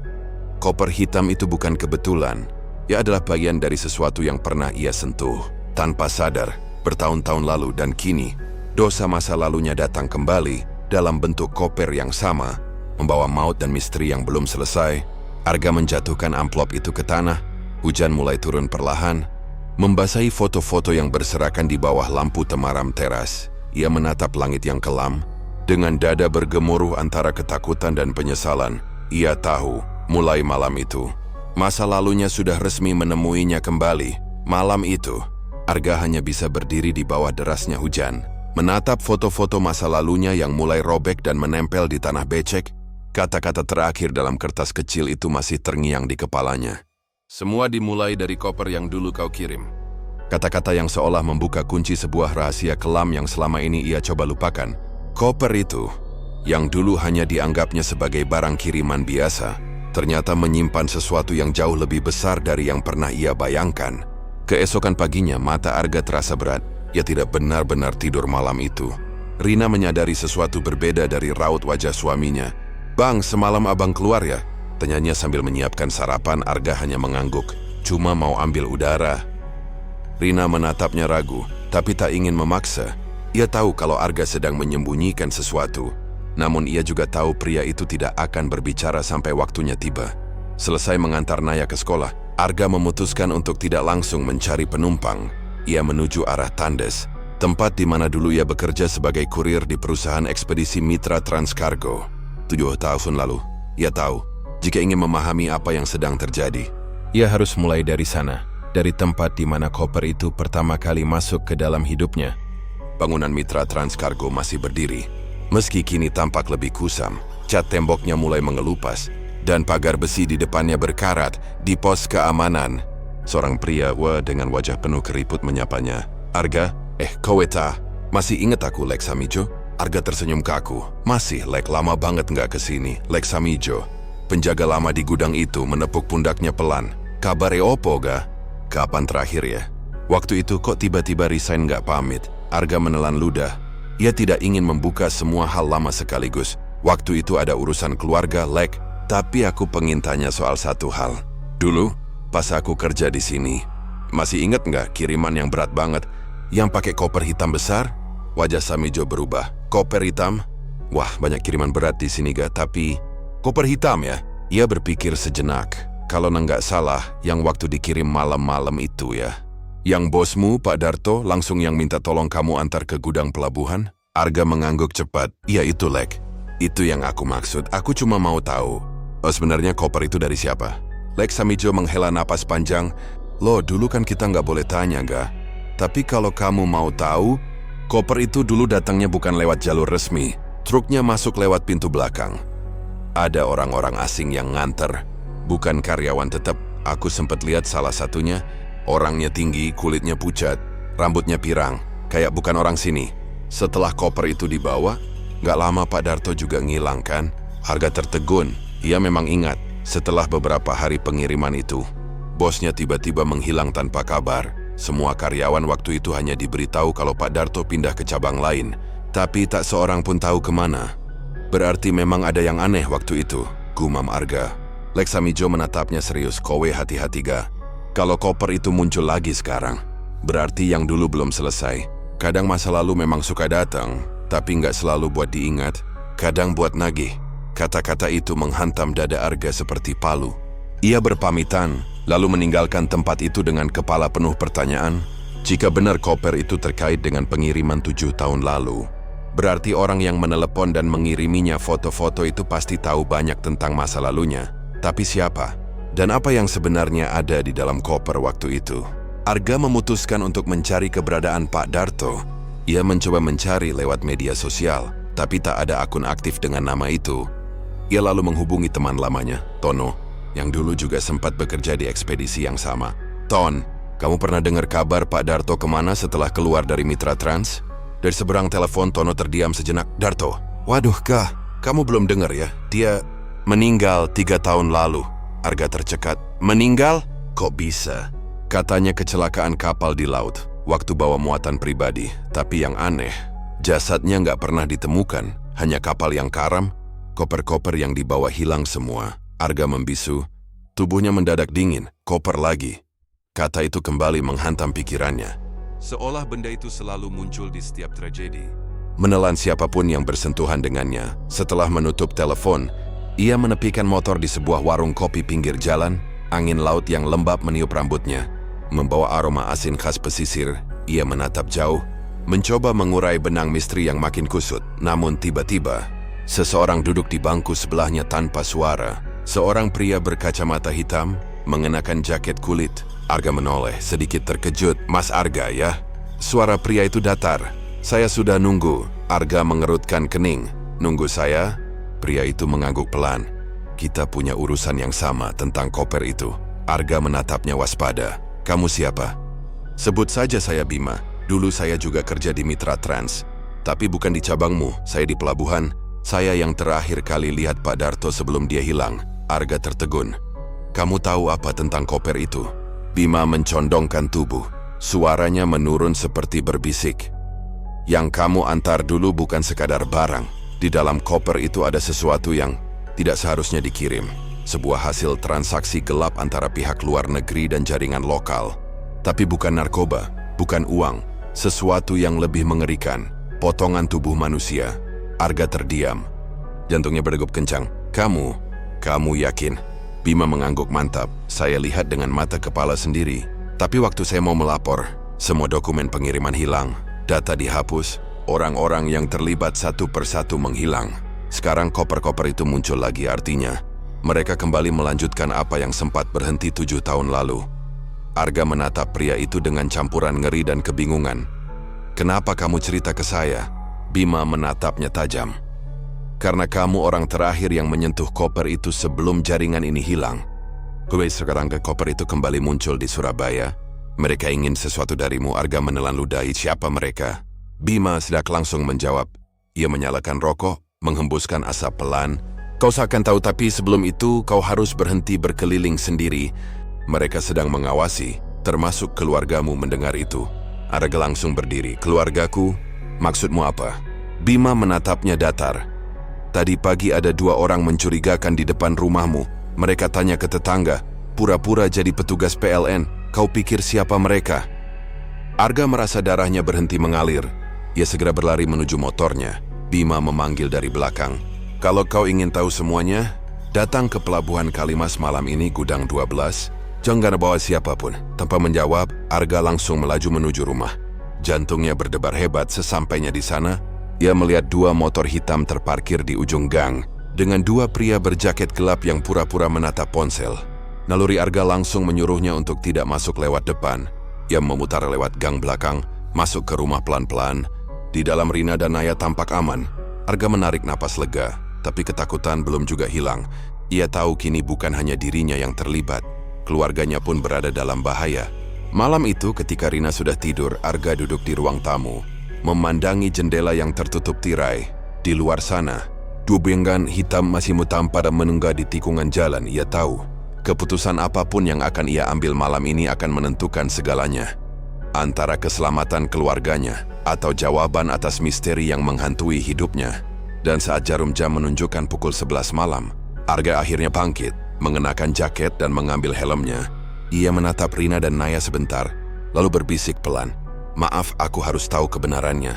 Koper hitam itu bukan kebetulan. Ia adalah bagian dari sesuatu yang pernah ia sentuh. Tanpa sadar, bertahun-tahun lalu dan kini, dosa masa lalunya datang kembali dalam bentuk koper yang sama. Membawa maut dan misteri yang belum selesai. Arga menjatuhkan amplop itu ke tanah. Hujan mulai turun perlahan, membasahi foto-foto yang berserakan di bawah lampu temaram teras. Ia menatap langit yang kelam, dengan dada bergemuruh antara ketakutan dan penyesalan. Ia tahu, mulai malam itu, masa lalunya sudah resmi menemuinya kembali. Malam itu, Arga hanya bisa berdiri di bawah derasnya hujan, menatap foto-foto masa lalunya yang mulai robek dan menempel di tanah becek. Kata-kata terakhir dalam kertas kecil itu masih terngiang di kepalanya. Semua dimulai dari koper yang dulu kau kirim. Kata-kata yang seolah membuka kunci sebuah rahasia kelam yang selama ini ia coba lupakan. Koper itu, yang dulu hanya dianggapnya sebagai barang kiriman biasa, ternyata menyimpan sesuatu yang jauh lebih besar dari yang pernah ia bayangkan. Keesokan paginya, mata Arga terasa berat. Ia tidak benar-benar tidur malam itu. Rina menyadari sesuatu berbeda dari raut wajah suaminya. "Bang, semalam abang keluar ya?" tanyanya sambil menyiapkan sarapan. Arga hanya mengangguk. "Cuma mau ambil udara." Rina menatapnya ragu, tapi tak ingin memaksa. Ia tahu kalau Arga sedang menyembunyikan sesuatu. Namun ia juga tahu pria itu tidak akan berbicara sampai waktunya tiba. Selesai mengantar Naya ke sekolah, Arga memutuskan untuk tidak langsung mencari penumpang. Ia menuju arah Tandes, tempat di mana dulu ia bekerja sebagai kurir di perusahaan ekspedisi mitra Transcargo. 7 tahun lalu, ia tahu, jika ingin memahami apa yang sedang terjadi, ia harus mulai dari sana, dari tempat di mana koper itu pertama kali masuk ke dalam hidupnya. Bangunan mitra Transcargo masih berdiri. Meski kini tampak lebih kusam, cat temboknya mulai mengelupas, dan pagar besi di depannya berkarat di pos keamanan. Seorang pria dengan wajah penuh keriput menyapanya. "Arga, Koweta, masih ingat aku, Lek Samijo?" Arga tersenyum kaku. "Masih, Lek, lama banget nggak kesini, Lek Samijo." Penjaga lama di gudang itu menepuk pundaknya pelan. "Kabare opo ga? Kapan terakhir ya? Waktu itu kok tiba-tiba resign nggak pamit?" Arga menelan ludah. Ia tidak ingin membuka semua hal lama sekaligus. "Waktu itu ada urusan keluarga, Lek. Tapi aku pengen tanya soal satu hal. Dulu, pas aku kerja di sini, masih ingat nggak kiriman yang berat banget, yang pakai koper hitam besar?" Wajah Samijo berubah. "Koper hitam? Wah, banyak kiriman berat di sini ga, tapi koper hitam ya?" Ia berpikir sejenak. "Kalau nggak salah, yang waktu dikirim malam-malam itu ya. Yang bosmu, Pak Darto, langsung yang minta tolong kamu antar ke gudang pelabuhan?" Arga mengangguk cepat. "Iya itu, Lek. Itu yang aku maksud. Aku cuma mau tahu. Sebenarnya koper itu dari siapa?" Lek Samijo menghela napas panjang. "Loh, dulu kan kita nggak boleh tanya, ga? Tapi kalau kamu mau tahu, koper itu dulu datangnya bukan lewat jalur resmi. Truknya masuk lewat pintu belakang. Ada orang-orang asing yang nganter. Bukan karyawan tetap. Aku sempat lihat salah satunya. Orangnya tinggi, kulitnya pucat, rambutnya pirang, kayak bukan orang sini. Setelah koper itu dibawa, gak lama Pak Darto juga ngilang kan?" Arga tertegun. Ia memang ingat, setelah beberapa hari pengiriman itu, bosnya tiba-tiba menghilang tanpa kabar. Semua karyawan waktu itu hanya diberitahu kalau Pak Darto pindah ke cabang lain, tapi tak seorang pun tahu kemana. "Berarti memang ada yang aneh waktu itu," gumam Arga. Lek Samijo menatapnya serius. "Kowe hati-hati ga? Kalau koper itu muncul lagi sekarang, berarti yang dulu belum selesai. Kadang masa lalu memang suka datang, tapi nggak selalu buat diingat, kadang buat nagih." Kata-kata itu menghantam dada Arga seperti palu. Ia berpamitan, lalu meninggalkan tempat itu dengan kepala penuh pertanyaan. Jika benar koper itu terkait dengan pengiriman 7 tahun lalu, berarti orang yang menelepon dan mengiriminya foto-foto itu pasti tahu banyak tentang masa lalunya. Tapi siapa? Dan apa yang sebenarnya ada di dalam koper waktu itu? Arga memutuskan untuk mencari keberadaan Pak Darto. Ia mencoba mencari lewat media sosial, tapi tak ada akun aktif dengan nama itu. Ia lalu menghubungi teman lamanya, Tono, yang dulu juga sempat bekerja di ekspedisi yang sama. "Ton, kamu pernah dengar kabar Pak Darto kemana setelah keluar dari Mitra Trans?" Dari seberang telepon, Tono terdiam sejenak. "Darto? Waduh kah, kamu belum dengar ya? Dia meninggal 3 tahun lalu." Arga tercekat. "Meninggal? Kok bisa?" Katanya kecelakaan kapal di laut, waktu bawa muatan pribadi. Tapi yang aneh, jasadnya nggak pernah ditemukan. Hanya kapal yang karam, koper-koper yang dibawa hilang semua. Arga membisu. Tubuhnya mendadak dingin. "Koper lagi." Kata itu kembali menghantam pikirannya. Seolah benda itu selalu muncul di setiap tragedi. Menelan siapapun yang bersentuhan dengannya. Setelah menutup telepon, ia menepikan motor di sebuah warung kopi pinggir jalan. Angin laut yang lembab meniup rambutnya, membawa aroma asin khas pesisir. Ia menatap jauh, mencoba mengurai benang misteri yang makin kusut. Namun tiba-tiba, seseorang duduk di bangku sebelahnya tanpa suara. Seorang pria berkacamata hitam, mengenakan jaket kulit. Arga menoleh, sedikit terkejut. "Mas Arga ya?" Suara pria itu datar. "Saya sudah nunggu." Arga mengerutkan kening. "Nunggu saya?" Pria itu mengangguk pelan. "Kita punya urusan yang sama tentang koper itu." Arga menatapnya waspada. "Kamu siapa?" Sebut saja saya Bima. Dulu saya juga kerja di Mitra Trans. Tapi bukan di cabangmu, saya di pelabuhan. Saya yang terakhir kali lihat Pak Darto sebelum dia hilang. Arga tertegun. Kamu tahu apa tentang koper itu? Bima mencondongkan tubuh. Suaranya menurun seperti berbisik. Yang kamu antar dulu bukan sekadar barang. Di dalam koper itu ada sesuatu yang tidak seharusnya dikirim. Sebuah hasil transaksi gelap antara pihak luar negeri dan jaringan lokal. Tapi bukan narkoba, bukan uang. Sesuatu yang lebih mengerikan. Potongan tubuh manusia. Arga terdiam. Jantungnya berdegup kencang. Kamu yakin? Bima mengangguk mantap. Saya lihat dengan mata kepala sendiri. Tapi waktu saya mau melapor, semua dokumen pengiriman hilang. Data dihapus. Orang-orang yang terlibat satu persatu menghilang. Sekarang koper-koper itu muncul lagi, artinya mereka kembali melanjutkan apa yang sempat berhenti 7 tahun lalu. Arga menatap pria itu dengan campuran ngeri dan kebingungan. Kenapa kamu cerita ke saya? Bima menatapnya tajam. Karena kamu orang terakhir yang menyentuh koper itu sebelum jaringan ini hilang. Sekarang koper itu kembali muncul di Surabaya. Mereka ingin sesuatu darimu. Arga menelan ludahi siapa mereka. Bima tidak langsung menjawab. Ia menyalakan rokok, menghembuskan asap pelan. Kau seakan tahu, tapi sebelum itu kau harus berhenti berkeliling sendiri. Mereka sedang mengawasi, termasuk keluargamu mendengar itu. Arga langsung berdiri. Keluargaku? Maksudmu apa? Bima menatapnya datar. Tadi pagi ada 2 orang mencurigakan di depan rumahmu. Mereka tanya ke tetangga, pura-pura jadi petugas PLN. Kau pikir siapa mereka? Arga merasa darahnya berhenti mengalir. Ia segera berlari menuju motornya. Bima memanggil dari belakang. Kalau kau ingin tahu semuanya, datang ke Pelabuhan Kalimas malam ini, Gudang 12. Jangan bawa siapapun. Tanpa menjawab, Arga langsung melaju menuju rumah. Jantungnya berdebar hebat. Sesampainya di sana, ia melihat 2 motor hitam terparkir di ujung gang dengan 2 pria berjaket gelap yang pura-pura menatap ponsel. Naluri Arga langsung menyuruhnya untuk tidak masuk lewat depan. Ia memutar lewat gang belakang, masuk ke rumah pelan-pelan. Di dalam Rina dan Naya tampak aman. Arga menarik napas lega, tapi ketakutan belum juga hilang. Ia tahu kini bukan hanya dirinya yang terlibat. Keluarganya pun berada dalam bahaya. Malam itu ketika Rina sudah tidur, Arga duduk di ruang tamu, memandangi jendela yang tertutup tirai. Di luar sana, 2 benggan hitam masih mutam pada menunggak di tikungan jalan. Ia tahu, keputusan apapun yang akan ia ambil malam ini akan menentukan segalanya. Antara keselamatan keluarganya atau jawaban atas misteri yang menghantui hidupnya. Dan saat jarum jam menunjukkan pukul 11 malam, Arga akhirnya bangkit, mengenakan jaket dan mengambil helmnya. Ia menatap Rina dan Naya sebentar, lalu berbisik pelan. Maaf, aku harus tahu kebenarannya.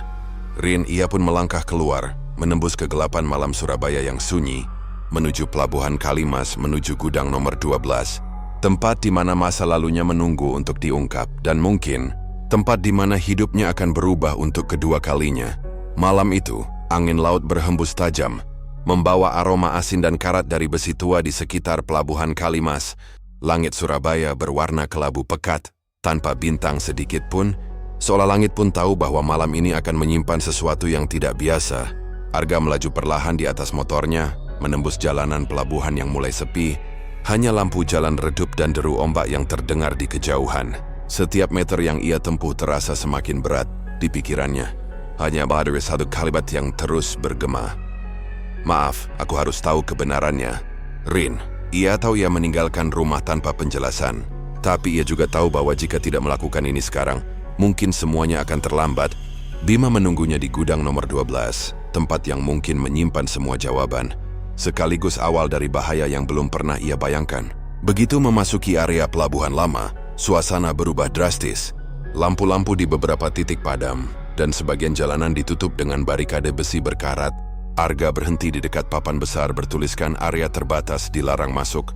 Rin, ia pun melangkah keluar, menembus kegelapan malam Surabaya yang sunyi, menuju Pelabuhan Kalimas, menuju gudang nomor 12. Tempat di mana masa lalunya menunggu untuk diungkap, dan mungkin tempat di mana hidupnya akan berubah untuk kedua kalinya. Malam itu, angin laut berhembus tajam, membawa aroma asin dan karat dari besi tua di sekitar Pelabuhan Kalimas. Langit Surabaya berwarna kelabu pekat, tanpa bintang sedikit pun, seolah langit pun tahu bahwa malam ini akan menyimpan sesuatu yang tidak biasa. Arga melaju perlahan di atas motornya, menembus jalanan pelabuhan yang mulai sepi. Hanya lampu jalan redup dan deru ombak yang terdengar di kejauhan. Setiap meter yang ia tempuh terasa semakin berat di pikirannya. Hanya ada 1 kalimat yang terus bergema. Maaf, aku harus tahu kebenarannya. Rin, ia tahu ia meninggalkan rumah tanpa penjelasan. Tapi ia juga tahu bahwa jika tidak melakukan ini sekarang, mungkin semuanya akan terlambat. Bima menunggunya di gudang nomor 12, tempat yang mungkin menyimpan semua jawaban. Sekaligus awal dari bahaya yang belum pernah ia bayangkan. Begitu memasuki area pelabuhan lama, suasana berubah drastis. Lampu-lampu di beberapa titik padam, dan sebagian jalanan ditutup dengan barikade besi berkarat. Arga berhenti di dekat papan besar bertuliskan area terbatas dilarang masuk.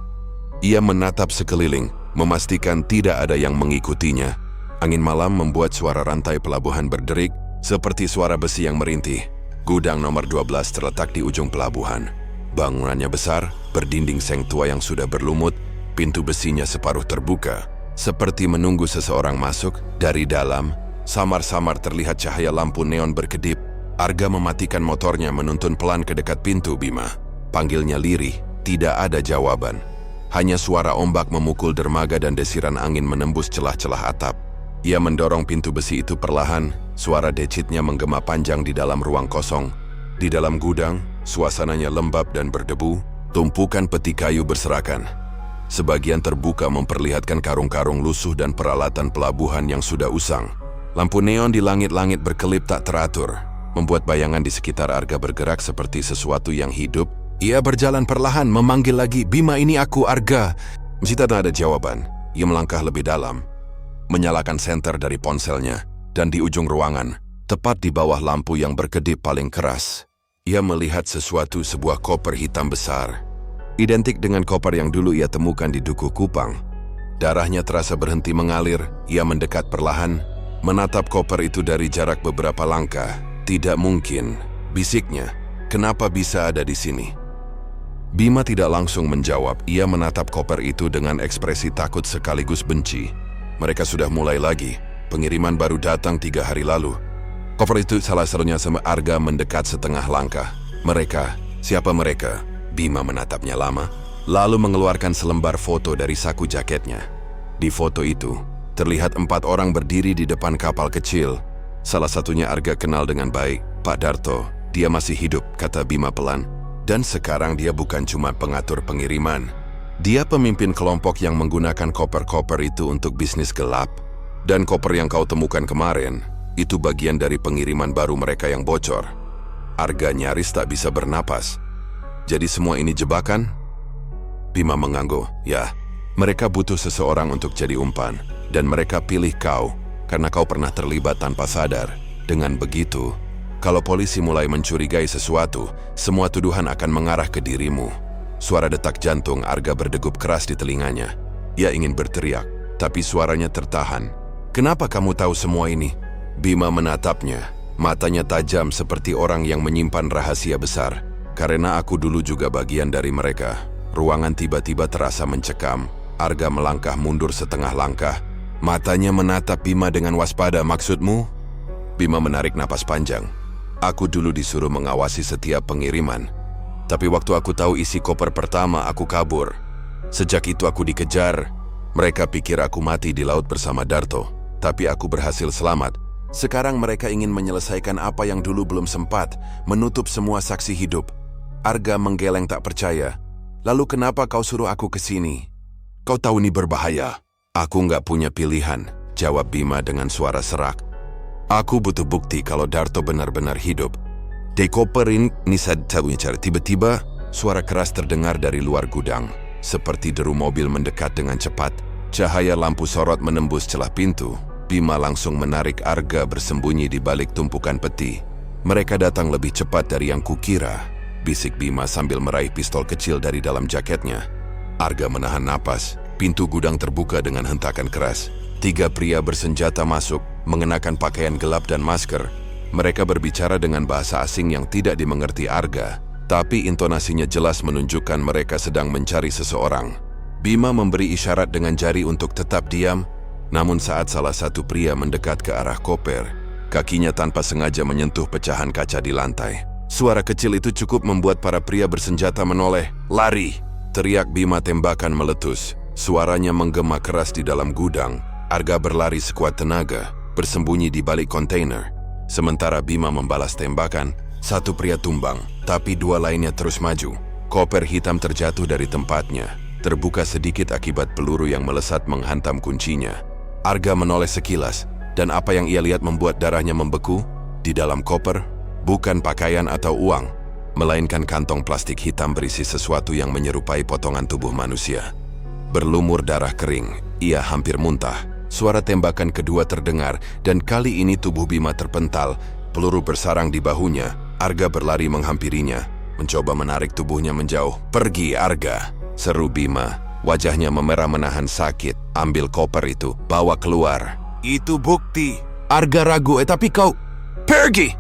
Ia menatap sekeliling, memastikan tidak ada yang mengikutinya. Angin malam membuat suara rantai pelabuhan berderik, seperti suara besi yang merintih. Gudang nomor 12 terletak di ujung pelabuhan. Bangunannya besar, berdinding seng tua yang sudah berlumut, pintu besinya separuh terbuka. Seperti menunggu seseorang masuk. Dari dalam, samar-samar terlihat cahaya lampu neon berkedip. Arga mematikan motornya, menuntun pelan ke dekat pintu Bima. Panggilnya lirih, tidak ada jawaban. Hanya suara ombak memukul dermaga dan desiran angin menembus celah-celah atap. Ia mendorong pintu besi itu perlahan, suara decitnya menggema panjang di dalam ruang kosong. Di dalam gudang, suasananya lembab dan berdebu, tumpukan peti kayu berserakan. Sebagian terbuka memperlihatkan karung-karung lusuh dan peralatan pelabuhan yang sudah usang. Lampu neon di langit-langit berkelip tak teratur, membuat bayangan di sekitar Arga bergerak seperti sesuatu yang hidup. Ia berjalan perlahan memanggil lagi, "Bima, ini aku, Arga." Meski tak ada jawaban, ia melangkah lebih dalam, menyalakan senter dari ponselnya, dan di ujung ruangan, tepat di bawah lampu yang berkedip paling keras, ia melihat sesuatu, sebuah koper hitam besar. Identik dengan koper yang dulu ia temukan di Dukuh Kupang. Darahnya terasa berhenti mengalir, ia mendekat perlahan, menatap koper itu dari jarak beberapa langkah. "Tidak mungkin," bisiknya. "Kenapa bisa ada di sini?" Bima tidak langsung menjawab, ia menatap koper itu dengan ekspresi takut sekaligus benci. Mereka sudah mulai lagi. Pengiriman baru datang 3 hari lalu. Koper itu salah satunya. Sama Arga mendekat setengah langkah. "Mereka? Siapa mereka?" Bima menatapnya lama, lalu mengeluarkan selembar foto dari saku jaketnya. Di foto itu, terlihat 4 orang berdiri di depan kapal kecil. Salah satunya Arga kenal dengan baik, Pak Darto. "Dia masih hidup," kata Bima pelan. "Dan sekarang dia bukan cuma pengatur pengiriman. Dia pemimpin kelompok yang menggunakan koper-koper itu untuk bisnis gelap. Dan koper yang kau temukan kemarin, itu bagian dari pengiriman baru mereka yang bocor." Arga nyaris tak bisa bernapas. "Jadi semua ini jebakan?" Bima mengangguk. "Ya, mereka butuh seseorang untuk jadi umpan. Dan mereka pilih kau, karena kau pernah terlibat tanpa sadar. Dengan begitu, kalau polisi mulai mencurigai sesuatu, semua tuduhan akan mengarah ke dirimu." Suara detak jantung Arga berdegup keras di telinganya. Ia ingin berteriak, tapi suaranya tertahan. "Kenapa kamu tahu semua ini?" Bima menatapnya, matanya tajam seperti orang yang menyimpan rahasia besar. "Karena aku dulu juga bagian dari mereka." Ruangan tiba-tiba terasa mencekam. Arga melangkah mundur setengah langkah. Matanya menatap Bima dengan waspada. "Maksudmu?" Bima menarik napas panjang. "Aku dulu disuruh mengawasi setiap pengiriman. Tapi waktu aku tahu isi koper pertama, aku kabur. Sejak itu aku dikejar. Mereka pikir aku mati di laut bersama Darto. Tapi aku berhasil selamat. Sekarang mereka ingin menyelesaikan apa yang dulu belum sempat, menutup semua saksi hidup." Arga menggeleng tak percaya. "Lalu kenapa kau suruh aku ke sini? Kau tahu ini berbahaya." "Aku nggak punya pilihan," jawab Bima dengan suara serak. "Aku butuh bukti kalau Darto benar-benar hidup. Dekoperin Nisad tahunya cara." Tiba-tiba, suara keras terdengar dari luar gudang. Seperti deru mobil mendekat dengan cepat. Cahaya lampu sorot menembus celah pintu. Bima langsung menarik Arga bersembunyi di balik tumpukan peti. "Mereka datang lebih cepat dari yang kukira," bisik Bima sambil meraih pistol kecil dari dalam jaketnya. Arga menahan napas. Pintu gudang terbuka dengan hentakan keras. 3 pria bersenjata masuk, mengenakan pakaian gelap dan masker. Mereka berbicara dengan bahasa asing yang tidak dimengerti Arga, tapi intonasinya jelas menunjukkan mereka sedang mencari seseorang. Bima memberi isyarat dengan jari untuk tetap diam, namun saat salah satu pria mendekat ke arah koper, kakinya tanpa sengaja menyentuh pecahan kaca di lantai. Suara kecil itu cukup membuat para pria bersenjata menoleh. "Lari!" teriak Bima, tembakan meletus. Suaranya menggema keras di dalam gudang. Arga berlari sekuat tenaga, bersembunyi di balik kontainer. Sementara Bima membalas tembakan, 1 pria tumbang, tapi 2 lainnya terus maju. Koper hitam terjatuh dari tempatnya, terbuka sedikit akibat peluru yang melesat menghantam kuncinya. Arga menoleh sekilas, dan apa yang ia lihat membuat darahnya membeku. Di dalam koper, bukan pakaian atau uang, melainkan kantong plastik hitam berisi sesuatu yang menyerupai potongan tubuh manusia. Berlumur darah kering, ia hampir muntah. Suara tembakan kedua terdengar, dan kali ini tubuh Bima terpental. Peluru bersarang di bahunya. Arga berlari menghampirinya, mencoba menarik tubuhnya menjauh. "Pergi, Arga!" seru Bima. Wajahnya memerah menahan sakit. "Ambil koper itu, bawa keluar." "Itu bukti." Arga ragu. Tapi kau..." "Pergi!"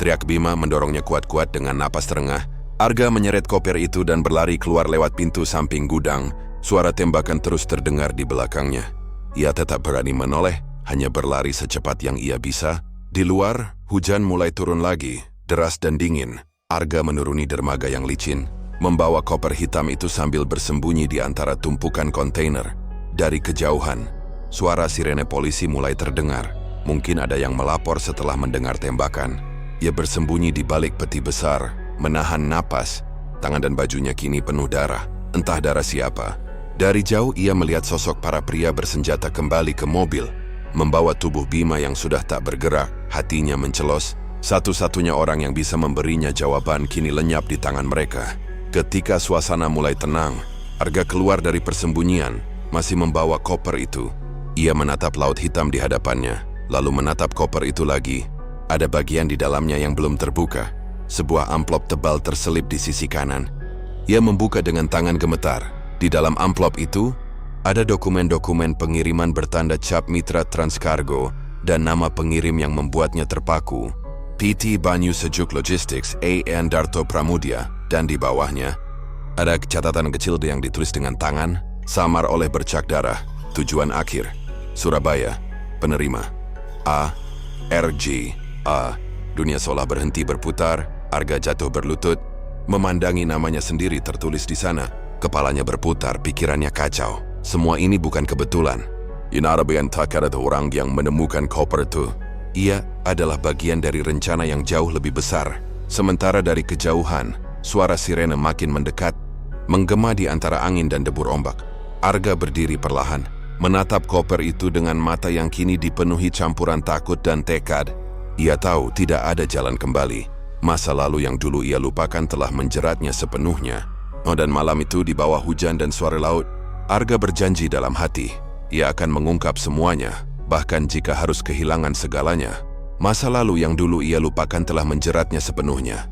teriak Bima mendorongnya kuat-kuat dengan napas terengah. Arga menyeret koper itu dan berlari keluar lewat pintu samping gudang. Suara tembakan terus terdengar di belakangnya. Ia tetap berani menoleh, hanya berlari secepat yang ia bisa. Di luar, hujan mulai turun lagi, deras dan dingin. Arga menuruni dermaga yang licin, membawa koper hitam itu sambil bersembunyi di antara tumpukan kontainer. Dari kejauhan, suara sirene polisi mulai terdengar. Mungkin ada yang melapor setelah mendengar tembakan. Ia bersembunyi di balik peti besar, menahan napas. Tangan dan bajunya kini penuh darah. Entah darah siapa. Dari jauh ia melihat sosok para pria bersenjata kembali ke mobil, membawa tubuh Bima yang sudah tak bergerak. Hatinya mencelos. Satu-satunya orang yang bisa memberinya jawaban kini lenyap di tangan mereka. Ketika suasana mulai tenang, Arga keluar dari persembunyian, masih membawa koper itu. Ia menatap laut hitam di hadapannya, lalu menatap koper itu lagi. Ada bagian di dalamnya yang belum terbuka. Sebuah amplop tebal terselip di sisi kanan. Ia membuka dengan tangan gemetar. Di dalam amplop itu, ada dokumen-dokumen pengiriman bertanda cap mitra Transcargo dan nama pengirim yang membuatnya terpaku. PT Banyu Sejuk Logistics A.N. Darto Pramudia, dan di bawahnya ada catatan kecil yang ditulis dengan tangan, samar oleh bercak darah. Tujuan akhir, Surabaya. Penerima, A. R.G. A. Dunia seolah berhenti berputar. Arga jatuh berlutut, memandangi namanya sendiri tertulis di sana. Kepalanya berputar, pikirannya kacau. Semua ini bukan kebetulan. Inarabian tak ada orang yang menemukan koper itu. Ia adalah bagian dari rencana yang jauh lebih besar. Sementara dari kejauhan, suara sirene makin mendekat, menggema di antara angin dan debur ombak. Arga berdiri perlahan, menatap koper itu dengan mata yang kini dipenuhi campuran takut dan tekad. Ia tahu tidak ada jalan kembali. Masa lalu yang dulu ia lupakan telah menjeratnya sepenuhnya. Dan malam itu di bawah hujan dan suara laut, Arga berjanji dalam hati, ia akan mengungkap semuanya. Bahkan jika harus kehilangan segalanya, masa lalu yang dulu ia lupakan telah menjeratnya sepenuhnya.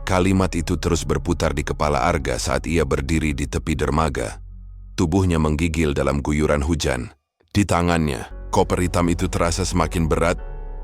Kalimat itu terus berputar di kepala Arga saat ia berdiri di tepi dermaga. Tubuhnya menggigil dalam guyuran hujan. Di tangannya, koper hitam itu terasa semakin berat,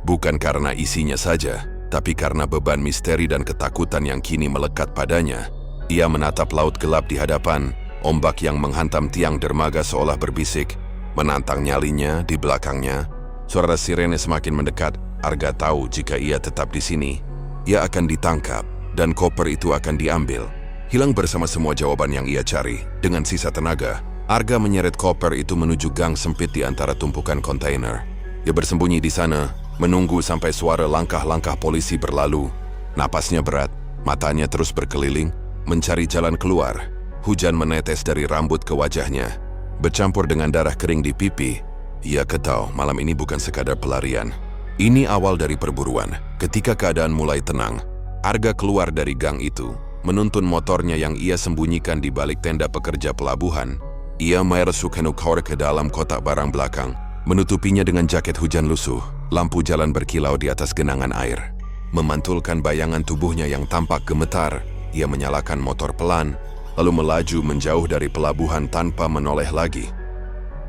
bukan karena isinya saja, tapi karena beban misteri dan ketakutan yang kini melekat padanya. Ia menatap laut gelap di hadapan, ombak yang menghantam tiang dermaga seolah berbisik, menantang nyalinya di belakangnya. Suara sirene semakin mendekat. Arga tahu jika ia tetap di sini, ia akan ditangkap dan koper itu akan diambil. Hilang bersama semua jawaban yang ia cari. Dengan sisa tenaga, Arga menyeret koper itu menuju gang sempit di antara tumpukan kontainer. Ia bersembunyi di sana, menunggu sampai suara langkah-langkah polisi berlalu. Napasnya berat, matanya terus berkeliling, mencari jalan keluar. Hujan menetes dari rambut ke wajahnya, bercampur dengan darah kering di pipi. Ia ketahu malam ini bukan sekadar pelarian. Ini awal dari perburuan. Ketika keadaan mulai tenang, Arga keluar dari gang itu, menuntun motornya yang ia sembunyikan di balik tenda pekerja pelabuhan. Ia meresuk Henukor ke dalam kotak barang belakang, menutupinya dengan jaket hujan lusuh. Lampu jalan berkilau di atas genangan air, memantulkan bayangan tubuhnya yang tampak gemetar. Ia menyalakan motor pelan, lalu melaju menjauh dari pelabuhan tanpa menoleh lagi.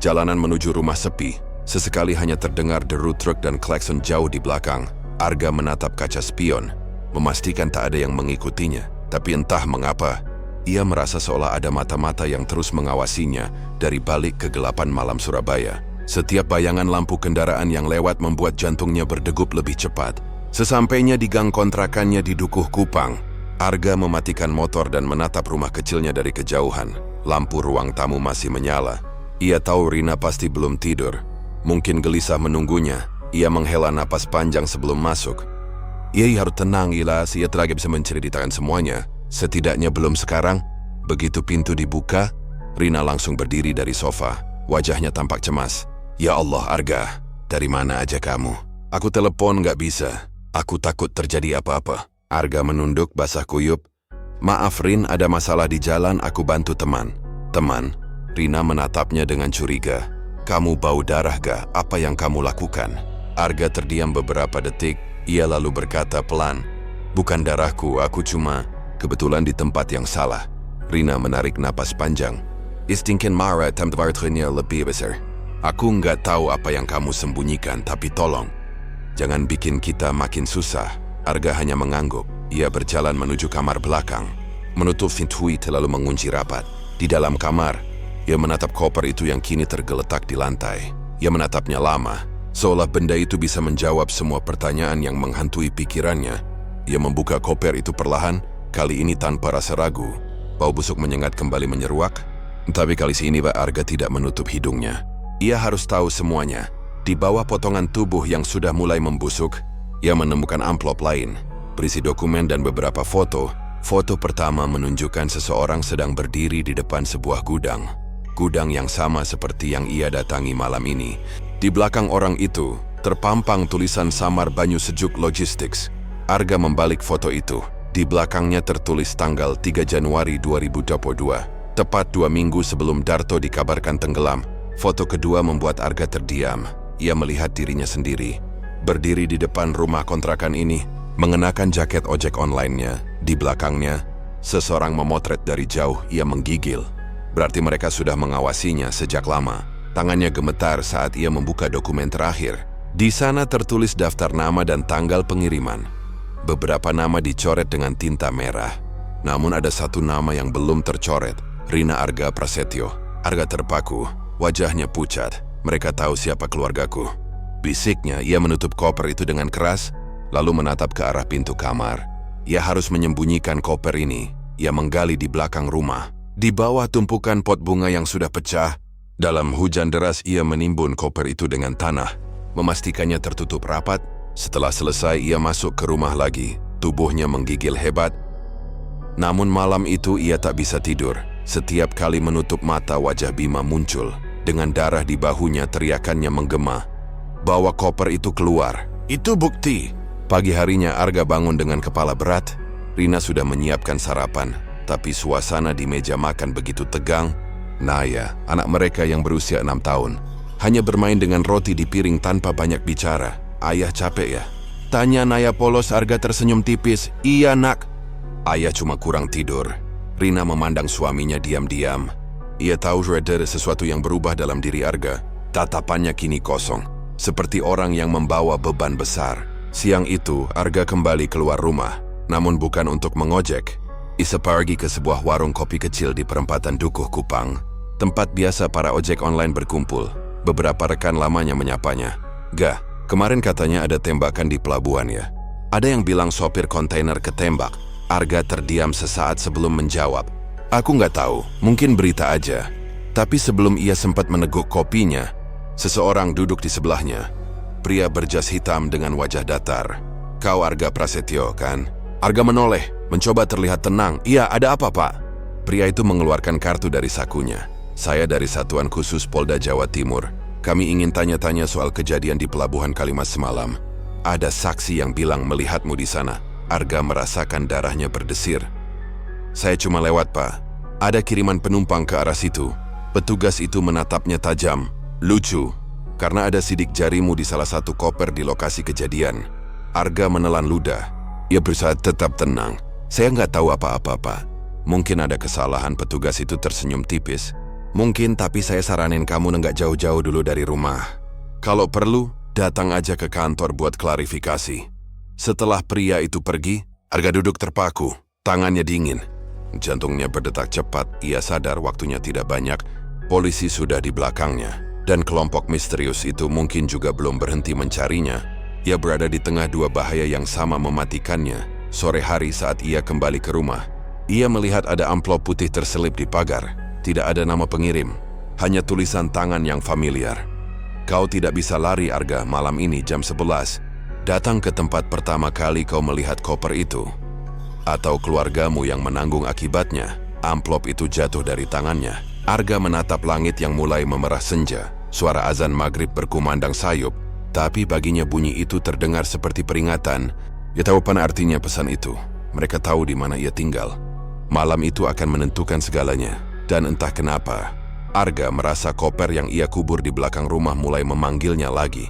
Jalanan menuju rumah sepi. Sesekali hanya terdengar deru truk dan klakson jauh di belakang. Arga menatap kaca spion, memastikan tak ada yang mengikutinya. Tapi entah mengapa, ia merasa seolah ada mata-mata yang terus mengawasinya dari balik kegelapan malam Surabaya. Setiap bayangan lampu kendaraan yang lewat membuat jantungnya berdegup lebih cepat. Sesampainya di gang kontrakannya di Dukuh Kupang, Arga mematikan motor dan menatap rumah kecilnya dari kejauhan. Lampu ruang tamu masih menyala. Ia tahu Rina pasti belum tidur. Mungkin gelisah menunggunya. Ia menghela napas panjang sebelum masuk. Ia harus tenang, Ila. Ia terakhir bisa menceritakan semuanya. Setidaknya belum sekarang. Begitu pintu dibuka, Rina langsung berdiri dari sofa. Wajahnya tampak cemas. Ya Allah, Arga. Dari mana aja kamu? Aku telepon nggak bisa. Aku takut terjadi apa-apa. Arga menunduk basah kuyup. Maaf Rin, ada masalah di jalan, aku bantu teman. Teman? Rina menatapnya dengan curiga. Kamu bau darah gak? Apa yang kamu lakukan? Arga terdiam beberapa detik. Ia lalu berkata pelan. Bukan darahku, aku cuma kebetulan di tempat yang salah. Rina menarik napas panjang. Istingkin marah tempatnya lebih besar. Aku nggak tahu apa yang kamu sembunyikan, tapi tolong. Jangan bikin kita makin susah. Arga hanya mengangguk. Ia berjalan menuju kamar belakang, menutup pintu lalu mengunci rapat. Di dalam kamar, ia menatap koper itu yang kini tergeletak di lantai. Ia menatapnya lama, seolah benda itu bisa menjawab semua pertanyaan yang menghantui pikirannya. Ia membuka koper itu perlahan, kali ini tanpa rasa ragu. Bau busuk menyengat kembali menyeruak, tapi kali ini Arga tidak menutup hidungnya. Ia harus tahu semuanya. Di bawah potongan tubuh yang sudah mulai membusuk, ia menemukan amplop lain, berisi dokumen dan beberapa foto. Foto pertama menunjukkan seseorang sedang berdiri di depan sebuah gudang. Gudang yang sama seperti yang ia datangi malam ini. Di belakang orang itu, terpampang tulisan samar Banyu Sejuk Logistics. Arga membalik foto itu. Di belakangnya tertulis tanggal 3 Januari 2022. Tepat 2 minggu sebelum Darto dikabarkan tenggelam. Foto kedua membuat Arga terdiam. Ia melihat dirinya sendiri, berdiri di depan rumah kontrakan ini, mengenakan jaket ojek online-nya. Di belakangnya, seseorang memotret dari jauh. Ia menggigil. Berarti mereka sudah mengawasinya sejak lama. Tangannya gemetar saat ia membuka dokumen terakhir. Di sana tertulis daftar nama dan tanggal pengiriman. Beberapa nama dicoret dengan tinta merah. Namun ada satu nama yang belum tercoret, Rina Arga Prasetyo. Arga terpaku, wajahnya pucat. Mereka tahu siapa keluargaku. Bisiknya, ia menutup koper itu dengan keras, lalu menatap ke arah pintu kamar. Ia harus menyembunyikan koper ini. Ia menggali di belakang rumah. Di bawah tumpukan pot bunga yang sudah pecah, dalam hujan deras ia menimbun koper itu dengan tanah, memastikannya tertutup rapat. Setelah selesai, ia masuk ke rumah lagi. Tubuhnya menggigil hebat. Namun malam itu ia tak bisa tidur. Setiap kali menutup mata, wajah Bima muncul. Dengan darah di bahunya, teriakannya menggema. Bawa koper itu keluar. Itu bukti. Pagi harinya Arga bangun dengan kepala berat. Rina sudah menyiapkan sarapan, tapi suasana di meja makan begitu tegang. Naya, anak mereka yang berusia 6 tahun, hanya bermain dengan roti di piring tanpa banyak bicara. Ayah capek ya? Tanya Naya polos. Arga tersenyum tipis. Iya nak. Ayah cuma kurang tidur. Rina memandang suaminya diam-diam. Ia tahu ada sesuatu yang berubah dalam diri Arga. Tatapannya kini kosong, seperti orang yang membawa beban besar. Siang itu, Arga kembali keluar rumah, namun bukan untuk mengojek. Ia pergi ke sebuah warung kopi kecil di perempatan Dukuh Kupang, tempat biasa para ojek online berkumpul. Beberapa rekan lamanya menyapanya. Gah, kemarin katanya ada tembakan di pelabuhan ya? Ada yang bilang sopir kontainer ketembak. Arga terdiam sesaat sebelum menjawab. Aku nggak tahu, mungkin berita aja. Tapi sebelum ia sempat meneguk kopinya, seseorang duduk di sebelahnya. Pria berjas hitam dengan wajah datar. Kau Arga Prasetyo, kan? Arga menoleh, mencoba terlihat tenang. Iya, ada apa, Pak? Pria itu mengeluarkan kartu dari sakunya. Saya dari Satuan Khusus Polda Jawa Timur. Kami ingin tanya-tanya soal kejadian di Pelabuhan Kalimas semalam. Ada saksi yang bilang melihatmu di sana. Arga merasakan darahnya berdesir. Saya cuma lewat, Pak. Ada kiriman penumpang ke arah situ. Petugas itu menatapnya tajam. Lucu, karena ada sidik jarimu di salah satu koper di lokasi kejadian. Arga menelan ludah. Ia berusaha tetap tenang. Saya nggak tahu apa-apa, Pak. Mungkin ada kesalahan. Petugas itu tersenyum tipis. Mungkin, tapi saya saranin kamu nggak jauh-jauh dulu dari rumah. Kalau perlu, datang aja ke kantor buat klarifikasi. Setelah pria itu pergi, Arga duduk terpaku. Tangannya dingin. Jantungnya berdetak cepat. Ia sadar waktunya tidak banyak. Polisi sudah di belakangnya. Dan kelompok misterius itu mungkin juga belum berhenti mencarinya. Ia berada di tengah dua bahaya yang sama mematikannya. Sore hari saat ia kembali ke rumah, ia melihat ada amplop putih terselip di pagar. Tidak ada nama pengirim, hanya tulisan tangan yang familiar. Kau tidak bisa lari, Arga. Malam ini jam 11. Datang ke tempat pertama kali kau melihat koper itu. Atau keluargamu yang menanggung akibatnya. Amplop itu jatuh dari tangannya. Arga menatap langit yang mulai memerah senja. Suara azan maghrib berkumandang sayup. Tapi baginya bunyi itu terdengar seperti peringatan. Ia tahu apa artinya pesan itu. Mereka tahu di mana ia tinggal. Malam itu akan menentukan segalanya. Dan entah kenapa, Arga merasa koper yang ia kubur di belakang rumah mulai memanggilnya lagi.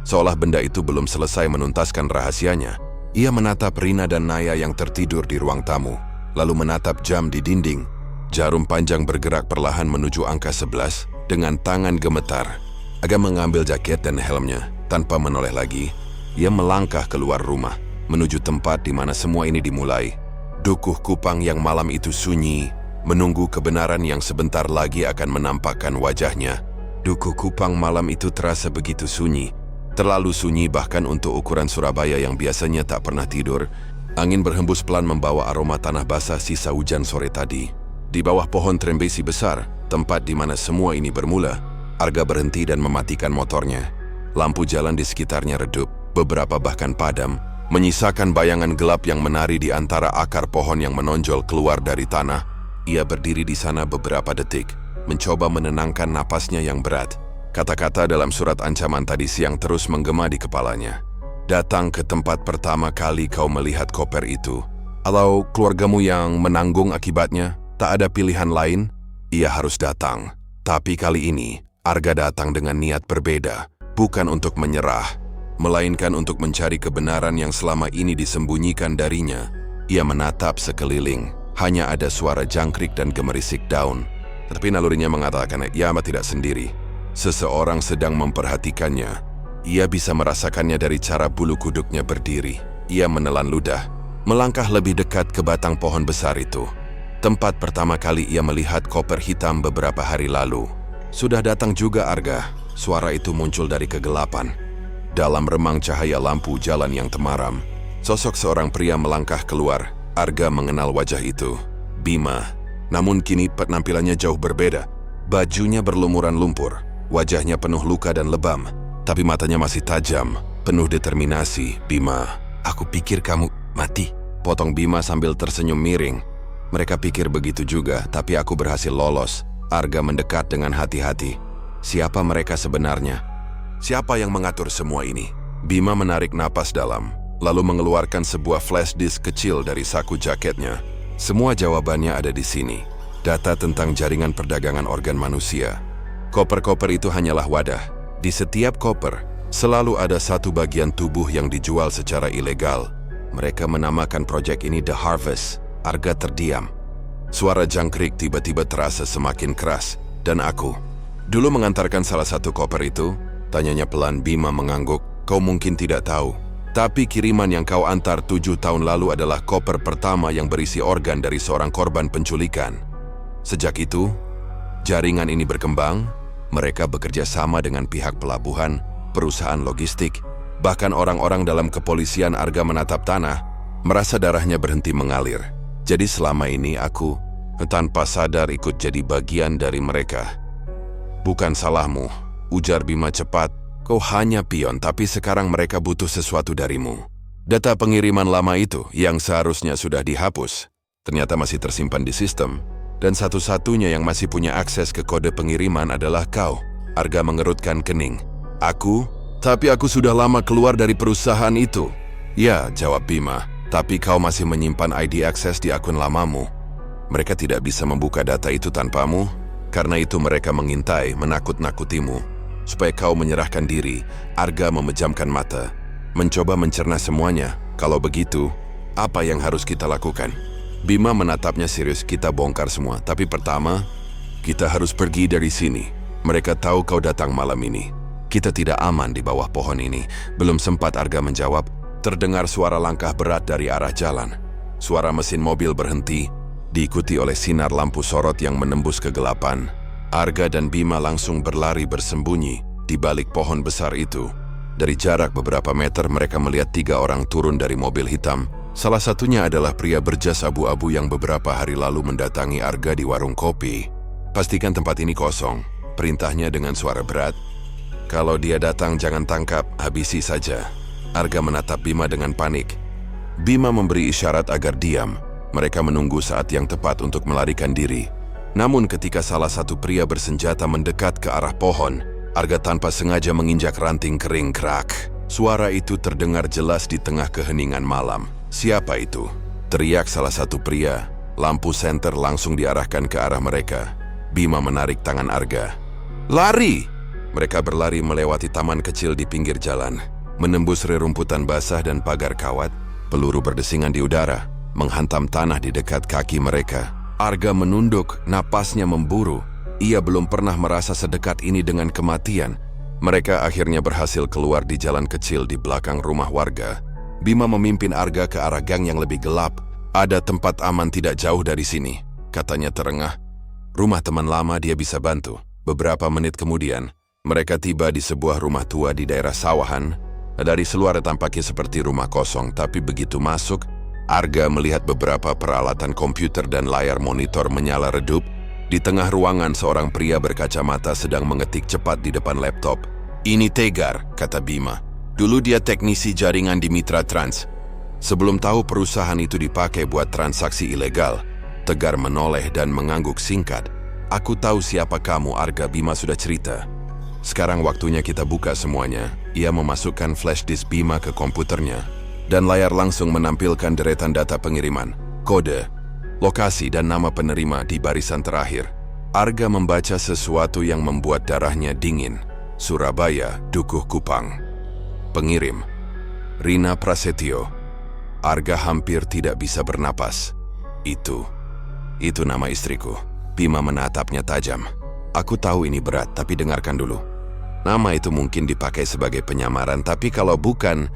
Seolah benda itu belum selesai menuntaskan rahasianya. Ia menatap Rina dan Naya yang tertidur di ruang tamu, lalu menatap jam di dinding. Jarum panjang bergerak perlahan menuju angka 11 dengan tangan gemetar. Arga mengambil jaket dan helmnya. Tanpa menoleh lagi, ia melangkah keluar rumah, menuju tempat di mana semua ini dimulai. Dukuh Kupang yang malam itu sunyi, menunggu kebenaran yang sebentar lagi akan menampakkan wajahnya. Dukuh Kupang malam itu terasa begitu sunyi. Terlalu sunyi bahkan untuk ukuran Surabaya yang biasanya tak pernah tidur. Angin berhembus pelan membawa aroma tanah basah sisa hujan sore tadi. Di bawah pohon trembesi besar, tempat di mana semua ini bermula, Arga berhenti dan mematikan motornya. Lampu jalan di sekitarnya redup, beberapa bahkan padam, menyisakan bayangan gelap yang menari di antara akar pohon yang menonjol keluar dari tanah. Ia berdiri di sana beberapa detik, mencoba menenangkan napasnya yang berat. Kata-kata dalam surat ancaman tadi siang terus menggema di kepalanya. Datang ke tempat pertama kali kau melihat koper itu. Kalau keluargamu yang menanggung akibatnya, tak ada pilihan lain, ia harus datang. Tapi kali ini, Arga datang dengan niat berbeda, bukan untuk menyerah, melainkan untuk mencari kebenaran yang selama ini disembunyikan darinya. Ia menatap sekeliling. Hanya ada suara jangkrik dan gemerisik daun. Tetapi nalurinya mengatakan ia tidak sendiri. Seseorang sedang memperhatikannya. Ia bisa merasakannya dari cara bulu kuduknya berdiri. Ia menelan ludah, melangkah lebih dekat ke batang pohon besar itu. Tempat pertama kali ia melihat koper hitam beberapa hari lalu. Sudah datang juga Arga. Suara itu muncul dari kegelapan. Dalam remang cahaya lampu jalan yang temaram, sosok seorang pria melangkah keluar. Arga mengenal wajah itu, Bima. Namun kini penampilannya jauh berbeda. Bajunya berlumuran lumpur, wajahnya penuh luka dan lebam, tapi matanya masih tajam, penuh determinasi. Bima, aku pikir kamu mati, potong Bima sambil tersenyum miring. Mereka pikir begitu juga, tapi aku berhasil lolos. Arga mendekat dengan hati-hati. Siapa mereka sebenarnya? Siapa yang mengatur semua ini? Bima menarik napas dalam, lalu mengeluarkan sebuah flash disk kecil dari saku jaketnya. Semua jawabannya ada di sini. Data tentang jaringan perdagangan organ manusia. Koper-koper itu hanyalah wadah. Di setiap koper, selalu ada satu bagian tubuh yang dijual secara ilegal. Mereka menamakan proyek ini The Harvest. Arga terdiam. Suara jangkrik tiba-tiba terasa semakin keras. Dan aku dulu mengantarkan salah satu koper itu. Tanyanya pelan. Bima mengangguk. Kau mungkin tidak tahu, tapi kiriman yang kau antar 7 tahun lalu adalah koper pertama yang berisi organ dari seorang korban penculikan. Sejak itu, jaringan ini berkembang. Mereka bekerja sama dengan pihak pelabuhan, perusahaan logistik, bahkan orang-orang dalam kepolisian. Arga menatap tanah, merasa darahnya berhenti mengalir. Jadi selama ini aku, tanpa sadar ikut jadi bagian dari mereka. Bukan salahmu, ujar Bima cepat. Kau hanya pion, tapi sekarang mereka butuh sesuatu darimu. Data pengiriman lama itu yang seharusnya sudah dihapus, ternyata masih tersimpan di sistem. Dan satu-satunya yang masih punya akses ke kode pengiriman adalah kau. Arga mengerutkan kening. Aku? Tapi aku sudah lama keluar dari perusahaan itu. Ya, jawab Bima. Tapi kau masih menyimpan ID akses di akun lamamu. Mereka tidak bisa membuka data itu tanpamu. Karena itu mereka mengintai, menakut-nakutimu. Supaya kau menyerahkan diri. Arga memejamkan mata, mencoba mencerna semuanya. Kalau begitu, apa yang harus kita lakukan? Bima menatapnya serius. Kita bongkar semua, tapi pertama, kita harus pergi dari sini. Mereka tahu kau datang malam ini. Kita tidak aman di bawah pohon ini. Belum sempat Arga menjawab, terdengar suara langkah berat dari arah jalan. Suara mesin mobil berhenti, diikuti oleh sinar lampu sorot yang menembus kegelapan. Arga dan Bima langsung berlari bersembunyi di balik pohon besar itu. Dari jarak beberapa meter mereka melihat 3 orang turun dari mobil hitam. Salah satunya adalah pria berjas abu-abu yang beberapa hari lalu mendatangi Arga di warung kopi. Pastikan tempat ini kosong, perintahnya dengan suara berat. Kalau dia datang jangan tangkap, habisi saja. Arga menatap Bima dengan panik. Bima memberi isyarat agar diam. Mereka menunggu saat yang tepat untuk melarikan diri. Namun ketika salah satu pria bersenjata mendekat ke arah pohon, Arga tanpa sengaja menginjak ranting kering. Krak. Suara itu terdengar jelas di tengah keheningan malam. Siapa itu? Teriak salah satu pria. Lampu senter langsung diarahkan ke arah mereka. Bima menarik tangan Arga. Lari! Mereka berlari melewati taman kecil di pinggir jalan. Menembus rerumputan basah dan pagar kawat. Peluru berdesingan di udara, menghantam tanah di dekat kaki mereka. Arga menunduk, napasnya memburu. Ia belum pernah merasa sedekat ini dengan kematian. Mereka akhirnya berhasil keluar di jalan kecil di belakang rumah warga. Bima memimpin Arga ke arah gang yang lebih gelap. Ada tempat aman tidak jauh dari sini, katanya terengah. Rumah teman lama dia bisa bantu. Beberapa menit kemudian, mereka tiba di sebuah rumah tua di daerah sawahan. Dari luar tampaknya seperti rumah kosong, tapi begitu masuk, Arga melihat beberapa peralatan komputer dan layar monitor menyala redup. Di tengah ruangan seorang pria berkacamata sedang mengetik cepat di depan laptop. "Ini Tegar," kata Bima. "Dulu dia teknisi jaringan di Mitra Trans. Sebelum tahu perusahaan itu dipakai buat transaksi ilegal." Tegar menoleh dan mengangguk singkat. "Aku tahu siapa kamu, Arga." Bima sudah cerita. "Sekarang waktunya kita buka semuanya." Ia memasukkan flash disk Bima ke komputernya, dan layar langsung menampilkan deretan data pengiriman, kode, lokasi dan nama penerima di barisan terakhir. Arga membaca sesuatu yang membuat darahnya dingin. Surabaya, Dukuh Kupang. Pengirim, Rina Prasetyo. Arga hampir tidak bisa bernapas. Itu nama istriku. Bima menatapnya tajam. "Aku tahu ini berat, tapi dengarkan dulu. Nama itu mungkin dipakai sebagai penyamaran, tapi kalau bukan,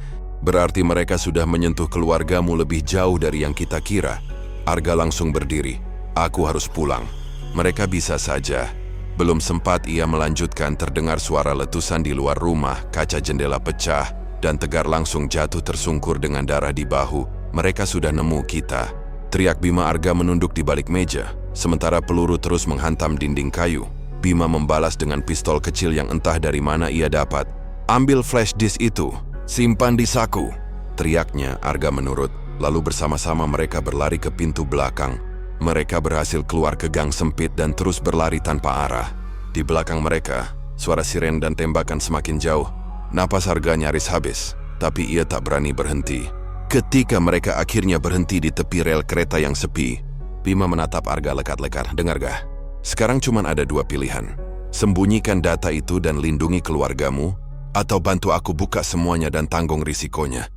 berarti mereka sudah menyentuh keluargamu lebih jauh dari yang kita kira." Arga langsung berdiri. "Aku harus pulang. Mereka bisa saja." Belum sempat ia melanjutkan, terdengar suara letusan di luar rumah, kaca jendela pecah, dan Tegar langsung jatuh tersungkur dengan darah di bahu. "Mereka sudah nemu kita," teriak Bima. Arga menunduk di balik meja, sementara peluru terus menghantam dinding kayu. Bima membalas dengan pistol kecil yang entah dari mana ia dapat. "Ambil flash disk itu, simpan di saku," teriaknya. Arga menurut. Lalu bersama-sama mereka berlari ke pintu belakang. Mereka berhasil keluar ke gang sempit dan terus berlari tanpa arah. Di belakang mereka, suara siren dan tembakan semakin jauh. Napas Arga nyaris habis, tapi ia tak berani berhenti. Ketika mereka akhirnya berhenti di tepi rel kereta yang sepi, Bima menatap Arga lekat-lekat. "Dengar gak? Sekarang cuma ada dua pilihan. Sembunyikan data itu dan lindungi keluargamu, atau bantu aku buka semuanya dan tanggung risikonya."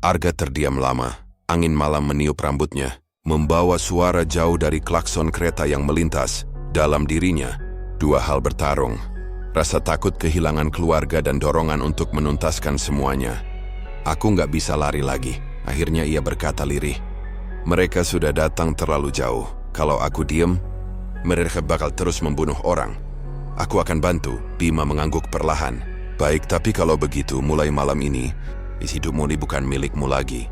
Arga terdiam lama. Angin malam meniup rambutnya, membawa suara jauh dari klakson kereta yang melintas. Dalam dirinya, dua hal bertarung. Rasa takut kehilangan keluarga dan dorongan untuk menuntaskan semuanya. "Aku nggak bisa lari lagi," akhirnya ia berkata lirih. "Mereka sudah datang terlalu jauh. Kalau aku diem, mereka bakal terus membunuh orang. Aku akan bantu." Bima mengangguk perlahan. "Baik, tapi kalau begitu, mulai malam ini, hidupmu ini bukan milikmu lagi.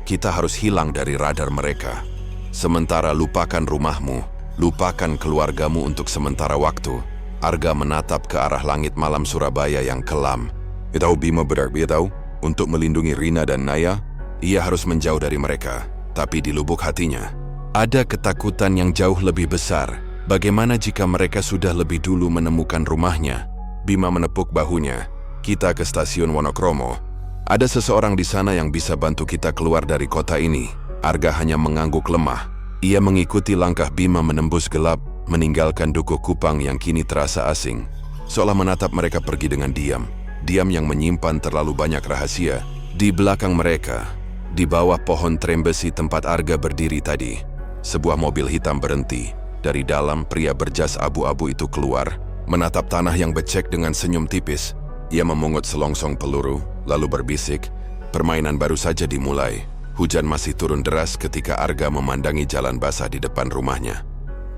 Kita harus hilang dari radar mereka. Sementara lupakan rumahmu, lupakan keluargamu untuk sementara waktu." Arga menatap ke arah langit malam Surabaya yang kelam. "Ia tahu Bima benar, ia tahu. Untuk melindungi Rina dan Naya, ia harus menjauh dari mereka. Tapi di lubuk hatinya, ada ketakutan yang jauh lebih besar. Bagaimana jika mereka sudah lebih dulu menemukan rumahnya?" Bima menepuk bahunya. "Kita ke stasiun Wonokromo. Ada seseorang di sana yang bisa bantu kita keluar dari kota ini." Arga hanya mengangguk lemah. Ia mengikuti langkah Bima menembus gelap, meninggalkan Dukuh Kupang yang kini terasa asing. Seolah menatap mereka pergi dengan diam. Diam yang menyimpan terlalu banyak rahasia. Di belakang mereka, di bawah pohon trem besi tempat Arga berdiri tadi, sebuah mobil hitam berhenti. Dari dalam, pria berjas abu-abu itu keluar, menatap tanah yang becek dengan senyum tipis. Ia memungut selongsong peluru, lalu berbisik, "Permainan baru saja dimulai." Hujan masih turun deras ketika Arga memandangi jalan basah di depan rumahnya.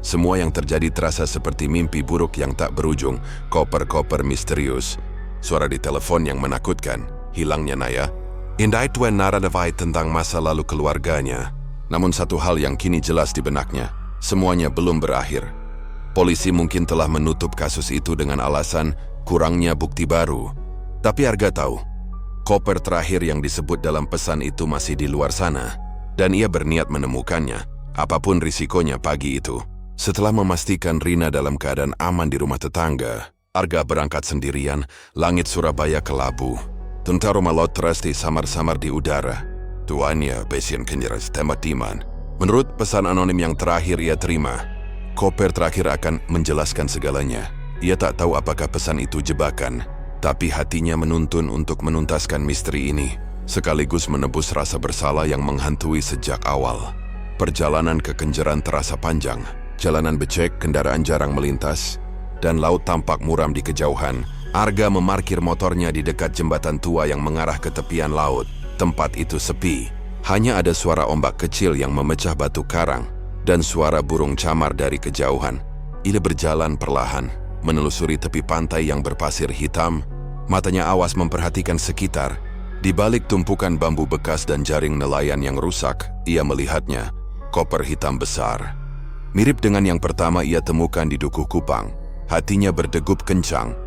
Semua yang terjadi terasa seperti mimpi buruk yang tak berujung. Koper-koper misterius, suara di telepon yang menakutkan, hilangnya Naya. Indai Tuen Naradavai tentang masa lalu keluarganya. Namun satu hal yang kini jelas di benaknya, semuanya belum berakhir. Polisi mungkin telah menutup kasus itu dengan alasan kurangnya bukti baru. Tapi Arga tahu, koper terakhir yang disebut dalam pesan itu masih di luar sana, dan ia berniat menemukannya, apapun risikonya pagi itu. Setelah memastikan Rina dalam keadaan aman di rumah tetangga, Arga berangkat sendirian. Langit Surabaya kelabu. Tentara Malot Trasti samar-samar di udara. Tuannya besian kenyeras tembak timan. Menurut pesan anonim yang terakhir ia terima, koper terakhir akan menjelaskan segalanya. Ia tak tahu apakah pesan itu jebakan, tapi hatinya menuntun untuk menuntaskan misteri ini, sekaligus menebus rasa bersalah yang menghantui sejak awal. Perjalanan ke Kenjeran terasa panjang. Jalanan becek, kendaraan jarang melintas, dan laut tampak muram di kejauhan. Arga memarkir motornya di dekat jembatan tua yang mengarah ke tepian laut. Tempat itu sepi. Hanya ada suara ombak kecil yang memecah batu karang dan suara burung camar dari kejauhan. Ia berjalan perlahan, menelusuri tepi pantai yang berpasir hitam. Matanya awas memperhatikan sekitar. Di balik tumpukan bambu bekas dan jaring nelayan yang rusak, ia melihatnya, koper hitam besar. Mirip dengan yang pertama ia temukan di Dukuh Kupang. Hatinya berdegup kencang.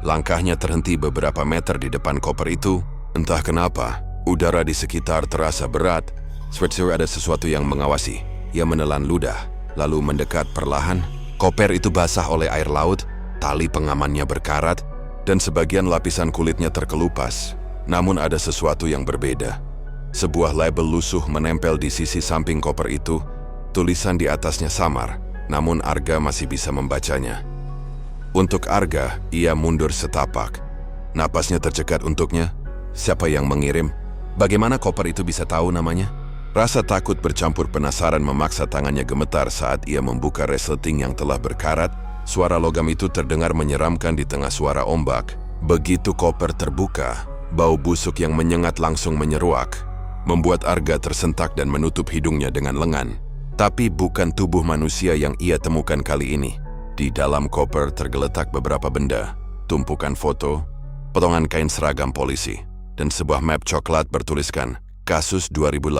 Langkahnya terhenti beberapa meter di depan koper itu. Entah kenapa, udara di sekitar terasa berat. Seperti ada sesuatu yang mengawasi. Ia menelan ludah, lalu mendekat perlahan. Koper itu basah oleh air laut, tali pengamannya berkarat, dan sebagian lapisan kulitnya terkelupas. Namun ada sesuatu yang berbeda. Sebuah label lusuh menempel di sisi samping koper itu. Tulisan di atasnya samar, namun Arga masih bisa membacanya. Untuk Arga, ia mundur setapak. Napasnya tercekat untuknya. Siapa yang mengirim? Bagaimana koper itu bisa tahu namanya? Rasa takut bercampur penasaran memaksa tangannya gemetar saat ia membuka resleting yang telah berkarat. Suara logam itu terdengar menyeramkan di tengah suara ombak. Begitu koper terbuka, bau busuk yang menyengat langsung menyeruak, membuat Arga tersentak dan menutup hidungnya dengan lengan. Tapi bukan tubuh manusia yang ia temukan kali ini. Di dalam koper tergeletak beberapa benda, tumpukan foto, potongan kain seragam polisi, dan sebuah map coklat bertuliskan, kasus 2018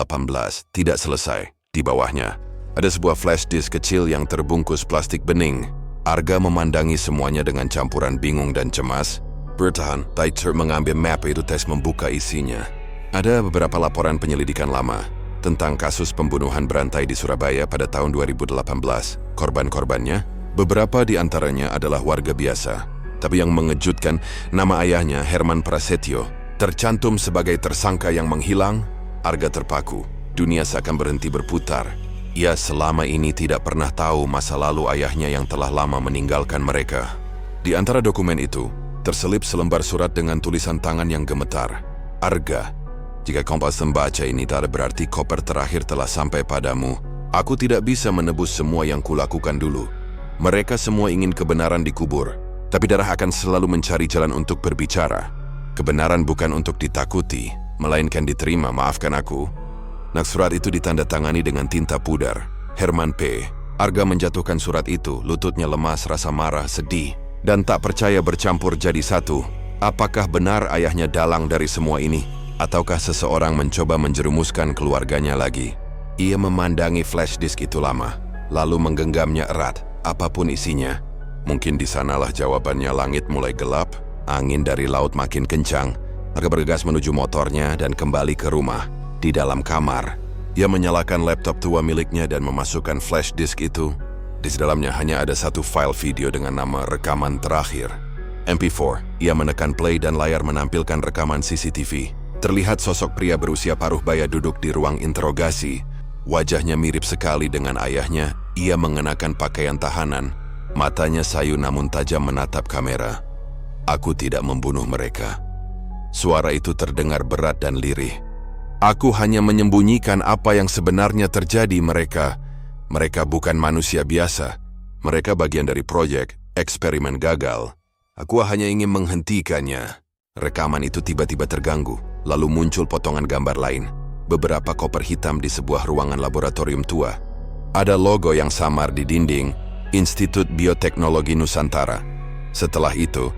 tidak selesai. Di bawahnya, ada sebuah flash disk kecil yang terbungkus plastik bening. Arga memandangi semuanya dengan campuran bingung dan cemas. Bertahan, Taiter mengambil map itu tes membuka isinya. Ada beberapa laporan penyelidikan lama tentang kasus pembunuhan berantai di Surabaya pada tahun 2018. Korban-korbannya, beberapa di antaranya adalah warga biasa. Tapi yang mengejutkan, nama ayahnya, Herman Prasetyo, tercantum sebagai tersangka yang menghilang. Arga terpaku. Dunia seakan berhenti berputar. Ia selama ini tidak pernah tahu masa lalu ayahnya yang telah lama meninggalkan mereka. Di antara dokumen itu, terselip selembar surat dengan tulisan tangan yang gemetar. Arga, jika kau pas membaca ini tak ada berarti koper terakhir telah sampai padamu. Aku tidak bisa menebus semua yang kulakukan dulu. Mereka semua ingin kebenaran dikubur, tapi darah akan selalu mencari jalan untuk berbicara. Kebenaran bukan untuk ditakuti, melainkan diterima, maafkan aku. Surat itu ditandatangani dengan tinta pudar. Herman P. Arga menjatuhkan surat itu, lututnya lemas, rasa marah, sedih, dan tak percaya bercampur jadi satu. Apakah benar ayahnya dalang dari semua ini? Ataukah seseorang mencoba menjerumuskan keluarganya lagi? Ia memandangi flash disk itu lama, lalu menggenggamnya erat. Apapun isinya, mungkin di sanalah jawabannya. Langit mulai gelap, angin dari laut makin kencang. Arga bergegas menuju motornya dan kembali ke rumah. Di dalam kamar, ia menyalakan laptop tua miliknya dan memasukkan flash disk itu. Di dalamnya hanya ada satu file video dengan nama rekaman terakhir. MP4, ia menekan play dan layar menampilkan rekaman CCTV. Terlihat sosok pria berusia paruh baya duduk di ruang interogasi. Wajahnya mirip sekali dengan ayahnya. Ia mengenakan pakaian tahanan. Matanya sayu namun tajam menatap kamera. Aku tidak membunuh mereka. Suara itu terdengar berat dan lirih. Aku hanya menyembunyikan apa yang sebenarnya terjadi. Mereka bukan manusia biasa. Mereka bagian dari proyek eksperimen gagal. Aku hanya ingin menghentikannya. Rekaman itu tiba-tiba terganggu. Lalu muncul potongan gambar lain. Beberapa koper hitam di sebuah ruangan laboratorium tua. Ada logo yang samar di dinding, Institut Bioteknologi Nusantara. Setelah itu,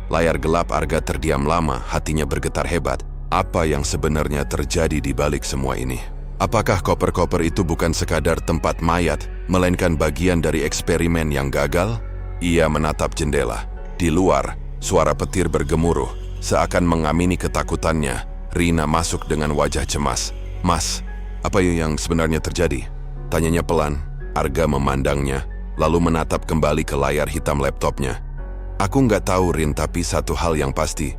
layar gelap. Arga terdiam lama, hatinya bergetar hebat. Apa yang sebenarnya terjadi di balik semua ini? Apakah koper-koper itu bukan sekadar tempat mayat, melainkan bagian dari eksperimen yang gagal? Ia menatap jendela. Di luar, suara petir bergemuruh, seakan mengamini ketakutannya. Rina masuk dengan wajah cemas. Mas, apa yang sebenarnya terjadi? Tanyanya pelan. Arga memandangnya, lalu menatap kembali ke layar hitam laptopnya. Aku nggak tahu, Rin, tapi satu hal yang pasti.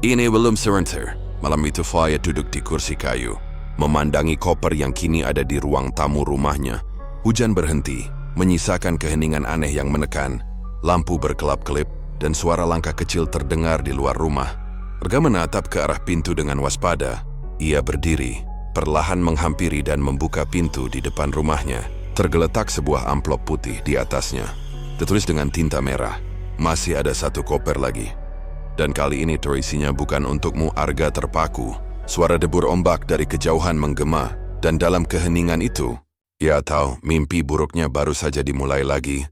Ini belum surrender. Malam itu Fayed duduk di kursi kayu, memandangi koper yang kini ada di ruang tamu rumahnya. Hujan berhenti, menyisakan keheningan aneh yang menekan. Lampu berkelap-kelip, dan suara langkah kecil terdengar di luar rumah. Arga menatap ke arah pintu dengan waspada. Ia berdiri, perlahan menghampiri dan membuka pintu di depan rumahnya. Tergeletak sebuah amplop putih di atasnya. Tertulis dengan tinta merah, masih ada satu koper lagi. Dan kali ini isinya bukan untukmu. Arga terpaku. Suara debur ombak dari kejauhan menggema. Dan dalam keheningan itu, ia tahu mimpi buruknya baru saja dimulai lagi.